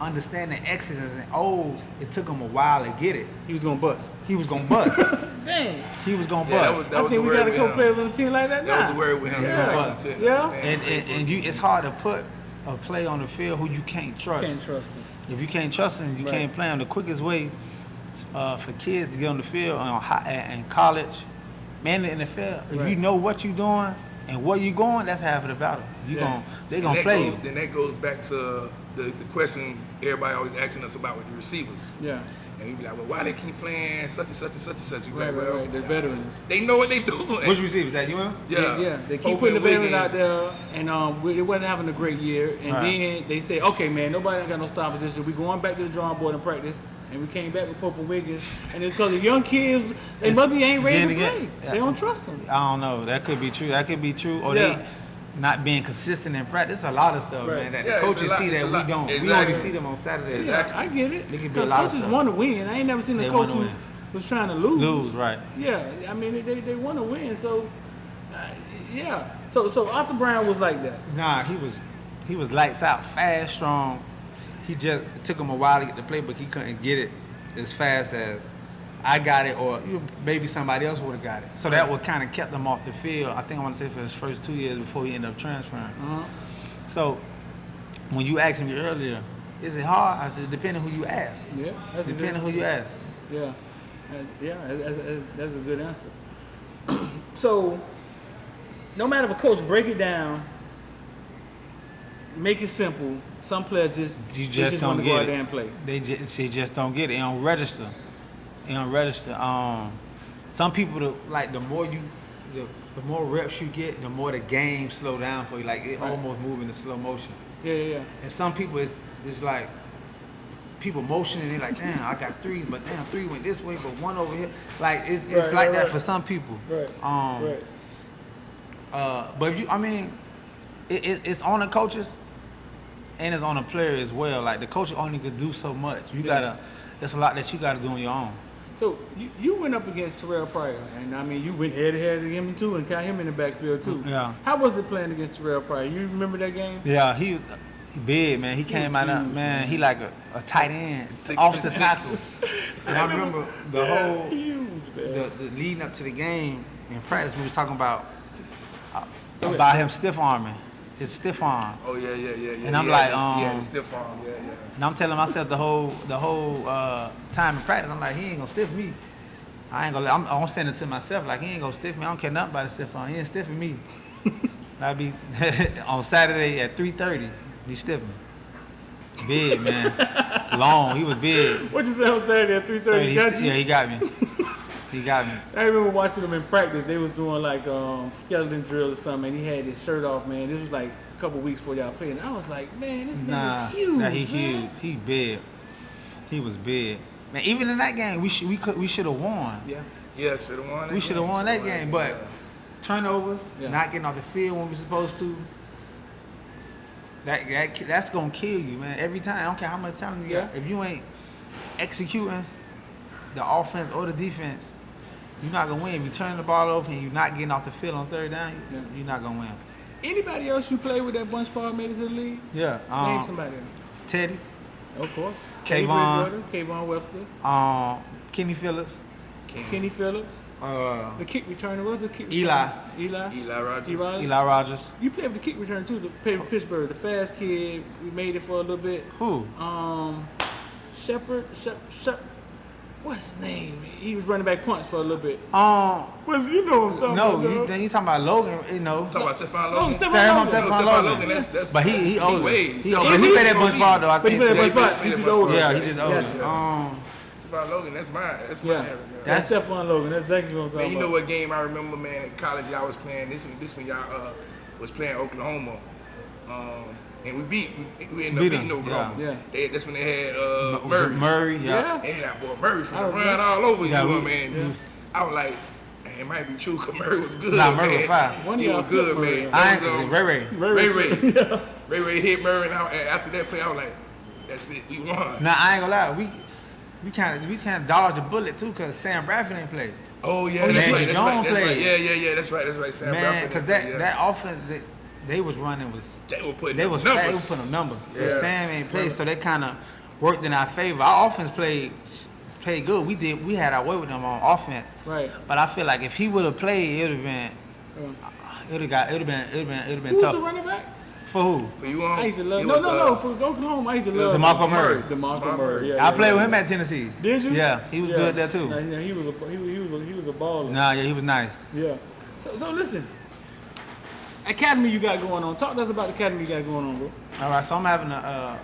understanding X's and O's, it took him a while to get it. He was going to bust. He was gonna bust. Dang. He was gonna Yeah, bust. that I was think the we got word a couple with players him. on the team like that That now. was the word with him. Yeah. He couldn't Yeah. understand. And it's hard to put a play on the field who you can't trust. Can't trust him. If you can't trust him, you Right. can't play him. The quickest way for kids to get on the field in college, man, in the NFL, if Right. you know what you're doing and where you're going, that's half of the battle. They gonna play you. Then that goes back to the question everybody always asking us about with the receivers. Yeah. And you be like, well, why they keep playing such and such and such and such? You be Right, like, well, right. The veterans. they know what they doing. Which receiver is that? You in? Yeah. They keep Hope putting the and veterans out Wiggins. there, and they wasn't having a great year. And then they say, okay, man, nobody ain't got no star position. We going back to the drawing board and practice. And we came back with Pope and Wiggins. And it's because the young kids, they maybe ain't ready to play. They don't trust them. I don't know. That could be true. That could be true. Or Yeah. they not being consistent in practice. It's a lot of stuff, Right. man. That Yeah, the it's coaches a lot- see it's that a we lot. don't. We Exactly. only see them on Saturdays. Yeah, I get it. It could be a lot of coaches stuff. want to win. I ain't never seen a They coach wanna who win. was trying to lose. Lose, right. Yeah, I mean, they want to win. So, yeah. So Arthur Brown was like that. Nah, he was lights out, fast, strong. He just it took him a while to get the play, but he couldn't get it as fast as I got it, or maybe somebody else would have got it. So that what kind of kept him off the field. I think I want to say for his first 2 years before he ended up transferring. So when you asked me earlier, is it hard? I said, depending who you ask. Yeah, that's Depending who you ask. Yeah, that's a good answer. So, no matter if a coach break it down, make it simple. Some players just You they just want don't to go get out there it. and play. They just don't get it. They don't register. They don't register. Some people, the more reps you get, the more the game slow down for you. Like it almost move into slow motion. Yeah. And some people, it's like people motioning. They're like, damn, I got 3, but damn, 3 went this way, but 1 over here. Like it's like that for some people. Right. Right. But it's on the coaches and it's on the player as well. Like the coach only could do so much. There's a lot that you gotta do on your own. So you went up against Terrell Pryor, and I mean you went head to head against him too, and got him in the backfield too. Yeah. How was it playing against Terrell Pryor? You remember that game? Yeah, he big, man. He came out, huge, man. He like a tight end, off the tackle. And I remember the whole Huge, man. the leading up to the game in practice. We was talking about him stiff arming, his stiff arm. Oh yeah. And I'm He like, had the stiff arm. Yeah. And I'm telling myself the whole time in practice, I'm like, he ain't gonna stiff me. I ain't gonna. I'm gonna send it to myself. Like he ain't gonna stiff me. I don't care nothing about the stiff on. He ain't stiffing me. I be on Saturday at 3:30. He stiffing me. Big man, long. He was big. What you say on Saturday at 3:30? Yeah, he got me. He got me. I remember watching him in practice. They was doing like skeleton drills or something, and he had his shirt off, man. This was like a couple weeks before y'all played. And I was like, man, this man is huge. Nah, he man. huge. He big. He was big. Man, even in that game, we should have won. Yeah. Yeah, should have won. We should have won that game, but turnovers, not getting off the field when we're supposed to. That's gonna kill you, man. Every time. I don't care how much talent you got. If you ain't executing the offense or the defense, you're not gonna win. If you're turning the ball over and you're not getting off the field on third down, you're not gonna win. Anybody else you play with that bunch part made it to the league? Yeah. Name somebody else. Teddy. Of course. Kayvon Webster. Kenny Phillips. Kenny Phillips. The kick returner. What's the kick Eli. returner? Eli Rogers. Eli Rogers. You played with the kick returner too. The Pittsburgh, the fast kid. We made it for a little bit. Who? Shepard. What's his name? He was running back punts for a little bit. Well, you know what I'm talking about. No, then you talking about Logan, you know. Talking about Stephon Logan. Stephon Logan. That's but he older. weighs. He older. He played that bunch ball though, I But he think. played that bunch part. He's just older. Yeah, he's just older. Stephon Logan, that's mine. That's mine. That's Stephon Logan. That's exactly what I'm talking Man, you about. know what game I remember, man, in college y'all was playing? This when y'all was playing Oklahoma. And we ended up beating Oklahoma. Yeah. That's when they had Murray. Yeah. And that boy Murray finna run all over you, man. Yeah. I was like, man, it might be true because Murray was good. Nah, Murray man. was fine. He was good, man. Ray hit Murray, and after that play, I was like, that's it, we won. Nah, I ain't gonna lie. We kind of dodged the bullet too, cause Sam Bradford ain't played. Oh yeah, that's right. Played. That's right. Sam Man, Bradford because that offense they was running was they were putting up numbers. They were putting up numbers. Yeah. Sam ain't played, so they kind of worked in our favor. Our offense played good. We had our way with them on offense. Right. But I feel like if he would have played, it would have been tough. Who's the running back? For who? For you I used to love. No. For Oklahoma, I used to love DeMarco Murray. DeMarco Murray. Yeah. I played with him at Tennessee. Did you? Yeah, he was good there too. Nah, he was a baller. Nah, yeah, he was nice. Yeah. So listen. Academy you got going on. Talk to us about the academy you got going on, bro. All right, so I'm having a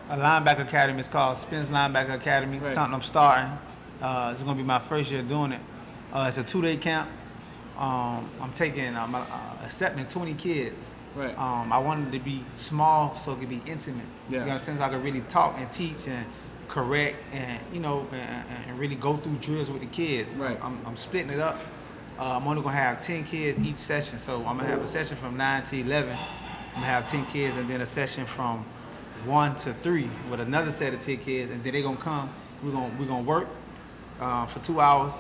linebacker academy. It's called Spence Linebacker Academy. Right. Something I'm starting. It's gonna be my first year doing it. It's a 2-day camp. I'm accepting 20 kids. Right. I wanted it to be small so it could be intimate. Yeah. You know what I'm saying? So I could really talk and teach and correct and and really go through drills with the kids. Right. I'm splitting it up. I'm only gonna have 10 kids each session. So I'm gonna have a session from 9 to 11. I'm gonna have 10 kids and then a session from 1 to 3 with another set of 10 kids, and then they're gonna come. We're gonna work for 2 hours,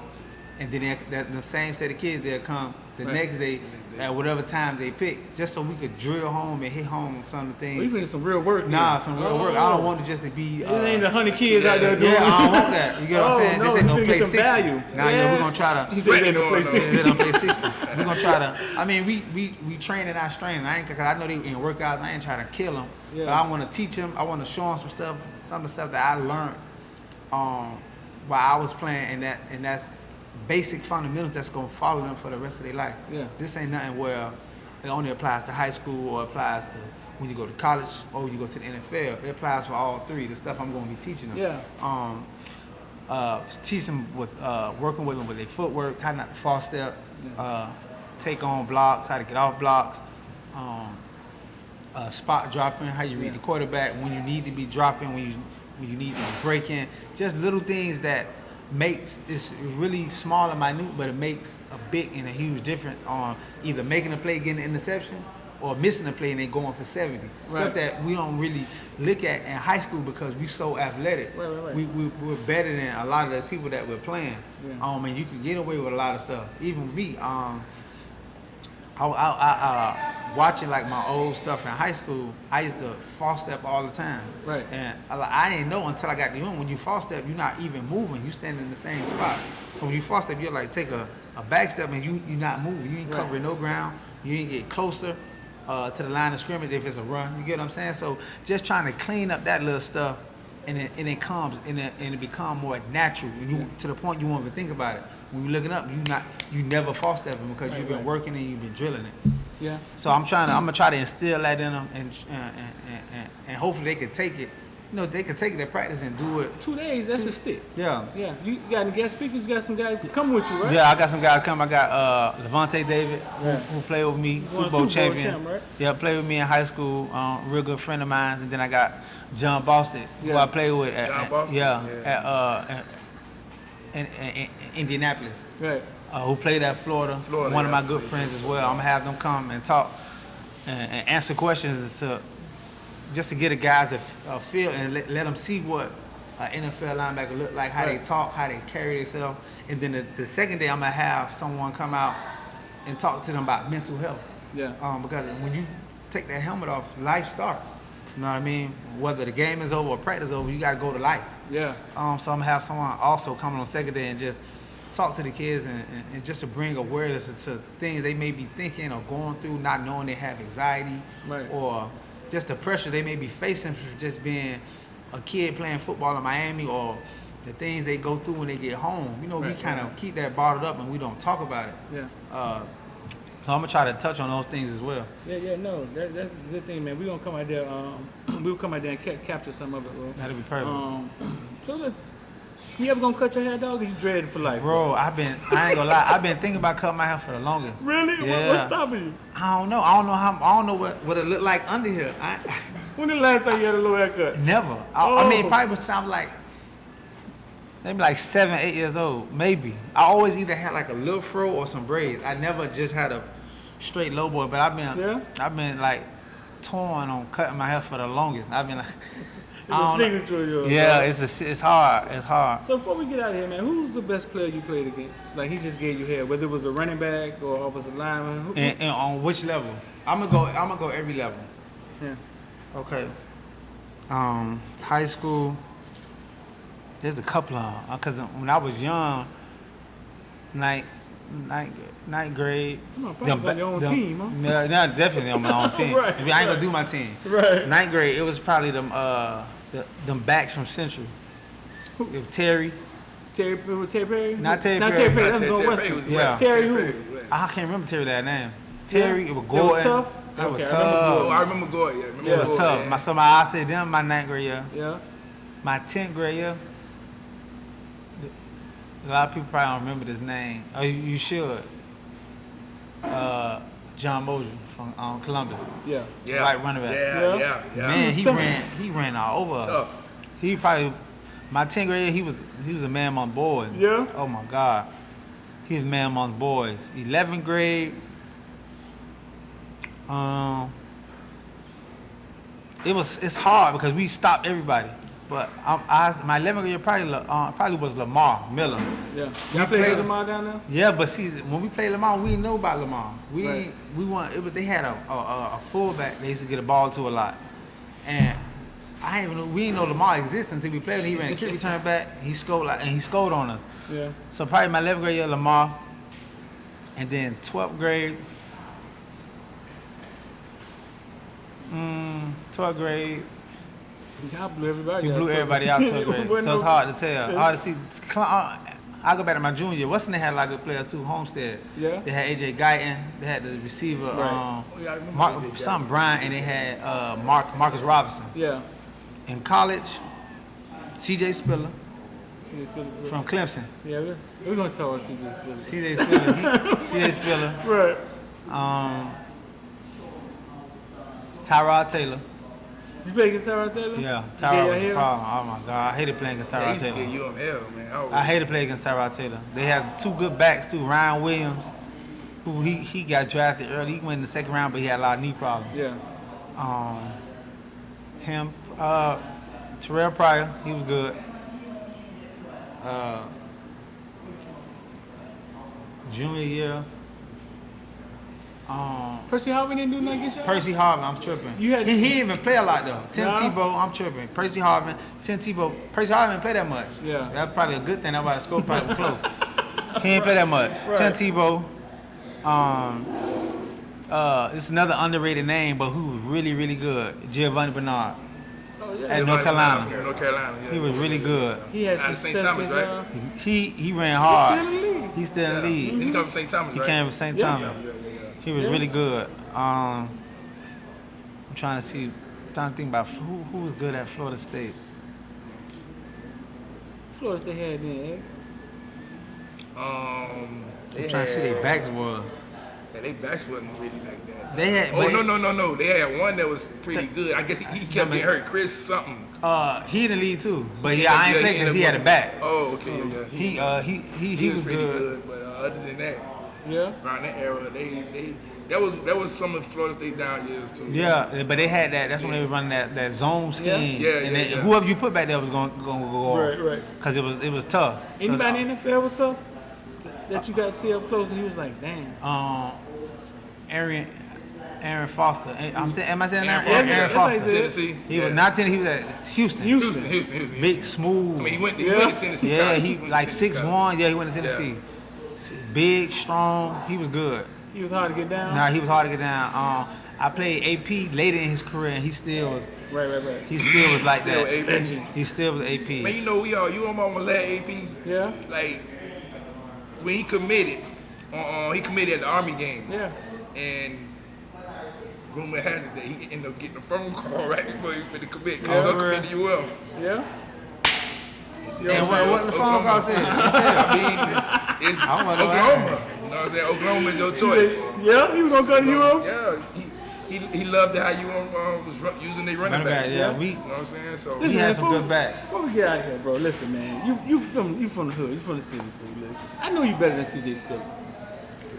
and then the same set of kids they'll come the next day at whatever time they pick, just so we could drill home and hit home some of the things. Well, you doing some real work. Some real work. I don't want it just to be. It ain't 100 kids out there doing. Yeah, I don't want that. You get what I'm saying? No, this ain't no you play get some 60. value. Nah, yeah, we're gonna try to. He said ain't no play 60. We're gonna try to. I mean, we train and not straining. Cause I know they in workouts. I ain't trying to kill them, but I want to teach them. I want to show them some of the stuff that I learned while I was playing, and that's basic fundamentals that's gonna follow them for the rest of their life. Yeah. This ain't nothing where it only applies to high school or applies to when you go to college or you go to the NFL. It applies for all three. The stuff I'm gonna be teaching them. Yeah. Teach them with working with them with their footwork, how not to false step, take on blocks, how to get off blocks, spot dropping, how you read the quarterback, when you need to be dropping, when you need to be breaking, just little things that makes this really small and minute, but it makes a big and a huge difference on either making a play, getting an interception, or missing a play and then going for 70. Right. Stuff that we don't really look at in high school because we're so athletic. Right. We're better than a lot of the people that we're playing. Yeah. And you can get away with a lot of stuff. Even me, watching like my old stuff in high school, I used to false step all the time. Right. And I didn't know until I got to the room. When you false step, you're not even moving. You stand in the same spot. So when you false step, you're like take a back step and you're not moving. You ain't covering no ground. You ain't get closer to the line of scrimmage if it's a run. You get what I'm saying? So just trying to clean up that little stuff, and it comes and it become more natural. And to the point you won't even think about it. when you're looking up, you never fall stepping because you've been working and you've been drilling it. Yeah. So I'm gonna try to instill that in them, and hopefully they can take it. You know, they can take it at practice and do it. 2 days, that's a stick. Yeah. Yeah. You got any guest speakers? You got some guys coming with you, right? Yeah, I got some guys coming. I got Levante David, who played with me, Super Bowl champion. Right? Yeah, played with me in high school. Real good friend of mine. And then I got John Boston, who I played with in Indianapolis. Right. Who played at Florida. One of my good friends as well. I'm gonna have them come and talk and answer questions just to get the guys a feel and let them see what an NFL linebacker look like, how they talk, how they carry themselves. And then the second day, I'm gonna have someone come out and talk to them about mental health. Yeah. Because when you take that helmet off, life starts. You know what I mean? Whether the game is over or practice is over, you gotta go to life. Yeah. So I'm gonna have someone also coming on second day and just talk to the kids and just to bring awareness to things they may be thinking or going through, not knowing they have anxiety or just the pressure they may be facing for just being a kid playing football in Miami, or the things they go through when they get home. You know, we kind of keep that bottled up and we don't talk about it. Yeah. So I'm gonna try to touch on those things as well. Yeah, no, that's a good thing, man. We're gonna come out there. We'll come out there and capture some of it, bro. That'll be perfect. So you ever gonna cut your hair, dog? Or you dread it for life? Bro, I ain't gonna lie. I've been thinking about cutting my hair for the longest. Really? Yeah. What's stopping you? I don't know. I don't know what it look like under here. When the last time you had a little haircut? Never. I mean, it probably would sound like maybe like 7, 8 years old, maybe. I always either had like a little fro or some braids. I never just had a straight low boy, but I've been like torn on cutting my hair for the longest. I've been like, it's a signature of yours. Yeah, right? it's hard. It's hard. So before we get out of here, man, who's the best player you played against? Like he just gave you hair, whether it was a running back or offensive lineman. And on which level? I'm gonna go every level. Yeah. Okay. High school. There's a couple of them. Cause when I was young, ninth grade. Come on, probably on your own team, huh? No, definitely on my own team. Right, I ain't gonna do my team. Right. Ninth grade, it was probably them backs from Central. It was Terry. Terry Perry? Not Terry Not Perry. Terry Perry. That's Terry going Perry Western. was Yeah. Terry who? I can't remember Terry that name. Terry, it was Gordon. They were tough? They were Okay, tough. I remember Gordon. It was tough. I said them my ninth grade year. Yeah. My 10th grade year, a lot of people probably don't remember this name. Oh, you should. John Mosier from Columbus. Yeah. Right running back. Yeah. Man, he ran all over. Tough. He probably my 10th grade year, he was a man among boys. Yeah. Oh my God. He was a man among boys. 11th grade. It's hard because we stopped everybody. But my 11th grade year probably was Lamar Miller. Yeah. Y'all played Lamar down there? Yeah, but see, when we played Lamar, we didn't know about Lamar. We they had a fullback they used to get a ball to a lot, and we didn't know Lamar existed until we played him. He ran a kick return back. He scored he scored on us. Yeah. So probably my 11th grade year Lamar, and then 12th grade. 12th grade. Y'all blew everybody You out. blew everybody out 12th grade. So it's hard to tell. Hard to see. I go back to my junior year. Weston had a lot of good players too. Homestead. Yeah. They had AJ Guyton. They had the receiver, Right. Some Bryant, and they had Marcus Robinson. Yeah. In college, CJ Spiller from Clemson. Yeah, we're gonna talk about CJ. CJ Spiller. Right. Tyrod Taylor. You play against Tyrod Taylor? Yeah, Tyrod was a problem. Oh my God, I hated playing against Tyrod He used to Taylor. get you on hell, man. I hated playing against Tyrod Taylor. They had two good backs too. Ryan Williams, who he got drafted early. He went in the second round, but he had a lot of knee problems. Yeah. Terrell Pryor, he was good. Junior year. Percy Harvin didn't do nothing against y'all? Percy Harvin, I'm tripping. He didn't even play a lot though. Tim Tebow, I'm tripping. Percy Harvin, Percy Harvin didn't play that much. Yeah. That's probably a good thing. That's why the score probably was close. He didn't play that much. Right. Tim Tebow. It's another underrated name, but who was really, really good. Giovanni Bernard. Oh, yeah. At North Carolina. North Carolina, yeah. He was really good. He had Out some of St. Thomas, right? He ran hard. Still in the league. He's still in the league. He come from St. Thomas, He right? came from St. Yeah. Thomas. He was really good. I'm trying to think about who was good at Florida State. Florida State had then, I'm trying to see their backs was. Yeah, they backs wasn't really like that. They had. No. They had one that was pretty good. I guess he kept getting hurt. Chris something. He in the league too, but I ain't playing because he had a back. Oh, okay. Yeah. He was pretty good. But other than that, yeah. around that era, that was some of Florida State down years too. Yeah, but they had that. That's when they were running that zone scheme. Yeah, and yeah. Whoever you put back there was going to go off. Right. Because it was tough. Anybody in the NFL was tough that you got to see up close and he was like, damn. Aaron Foster. Am I saying Aaron that? Foster. Aaron Foster. Tennessee. He was not Tennessee. He was at Houston. Houston. Big, smooth. I mean, he went to Tennessee. Yeah, college. he went like to Tennessee 6'1". Yeah, he went to Tennessee. Big, strong. He was good. He was hard to get down? Nah, he was hard to get down. I played AP later in his career, and he still was. Right. He still was like Still that. AP. He still was AP. Man, you know you almost had AP. Yeah. Like when he committed at the Army game. Yeah. And rumor has it that he ended up getting a phone call right before he fit to commit. Oh, Go commit to UL. Yeah. And what the phone call said? I mean, it's I wanna know Oklahoma. You know what I'm saying? Oklahoma is your choice. Yeah, he was going to go to UL? Yeah, he loved how you was using their running backs. Yeah, you know what I'm saying? So he had some good backs. Before we get out of here, bro, listen, man. You from the hood. You from the city, bro. Listen. I know you better than C.J. Spiller.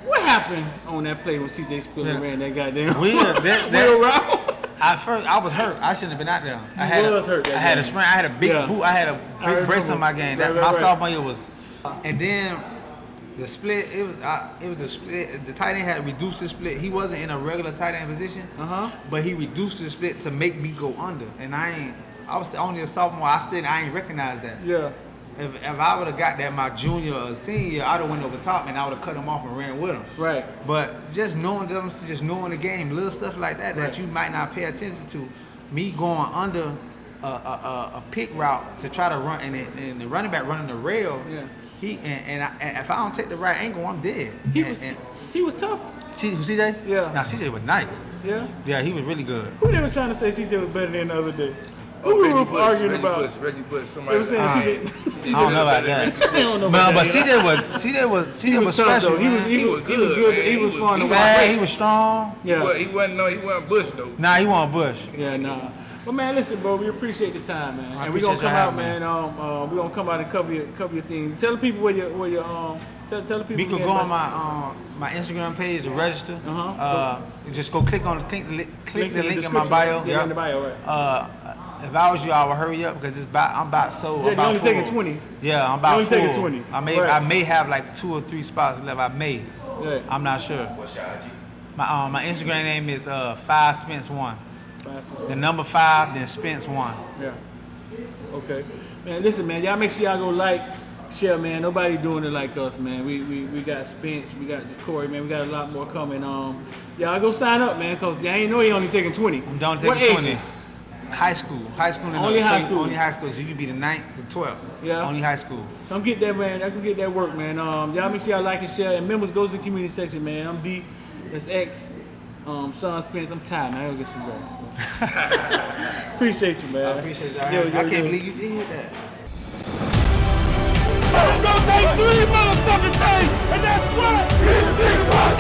What happened on that play when C.J. Spiller ran that goddamn wheel route? At first, I was hurt. I shouldn't have been out there. I had a sprain. I had a big boot. I had a big brace on my game. My sophomore year was, and then the split. It was a split. The tight end had reduced the split. He wasn't in a regular tight end position, but he reduced the split to make me go under. And I was only a sophomore. I ain't recognized that. Yeah. If I would have got that my junior or senior year, I'd have went over top and I would have cut him off and ran with him. Right. But just knowing them, just knowing the game, little stuff like that that you might not pay attention to. Me going under a pick route to try to run and the running back running the rail. Yeah. And if I don't take the right angle, I'm dead. He was tough. CJ? Yeah. Nah, CJ was nice. Yeah. Yeah, he was really good. Who they were trying to say CJ was better than the other day? Reggie Bush. Somebody was saying I don't know about that. I don't know No, about but that. CJ was tough, special. though. He was good. Man. He was fun to watch. Fast, he was strong. Yeah. He wasn't Bush though. Nah, he wasn't Bush. Yeah, nah. But man, listen, bro, we appreciate the time, man. I And we're gonna appreciate come you out, having man. We're gonna come out and cover your thing. Tell the people where your tell the people. You can go on my Instagram page to register. Just go click on click the link in my bio. Yeah, in the bio, right. If I was you, I would hurry up because I'm about so. You're only taking 20. Yeah, I'm about only full. taking 20. I may have like 2 or 3 spots left. I may. Yeah. I'm not sure. My Instagram name is 5 Spence 1. The number 5, then Spence 1. Yeah. Okay. Man, listen, man. Y'all make sure y'all go like, share, man. Nobody doing it like us, man. We got Spence, we got Jacory, man. We got a lot more coming. Y'all go sign up, man, cause y'all ain't know he only taking 20. I'm done What taking 20. ages? High school. Only high school. Only high school. So you can be the 9th to 12th. Yeah. Only high school. Come get that, man. I can get that work, man. Y'all make sure y'all like and share. And members, go to the community section, man. I'm D. That's X. Sean Spence. I'm tired, man. I gotta get some rest. Appreciate you, man. I appreciate y'all. I can't believe you did that. It's gonna take 3 motherfucking days, and that's what? This nigga was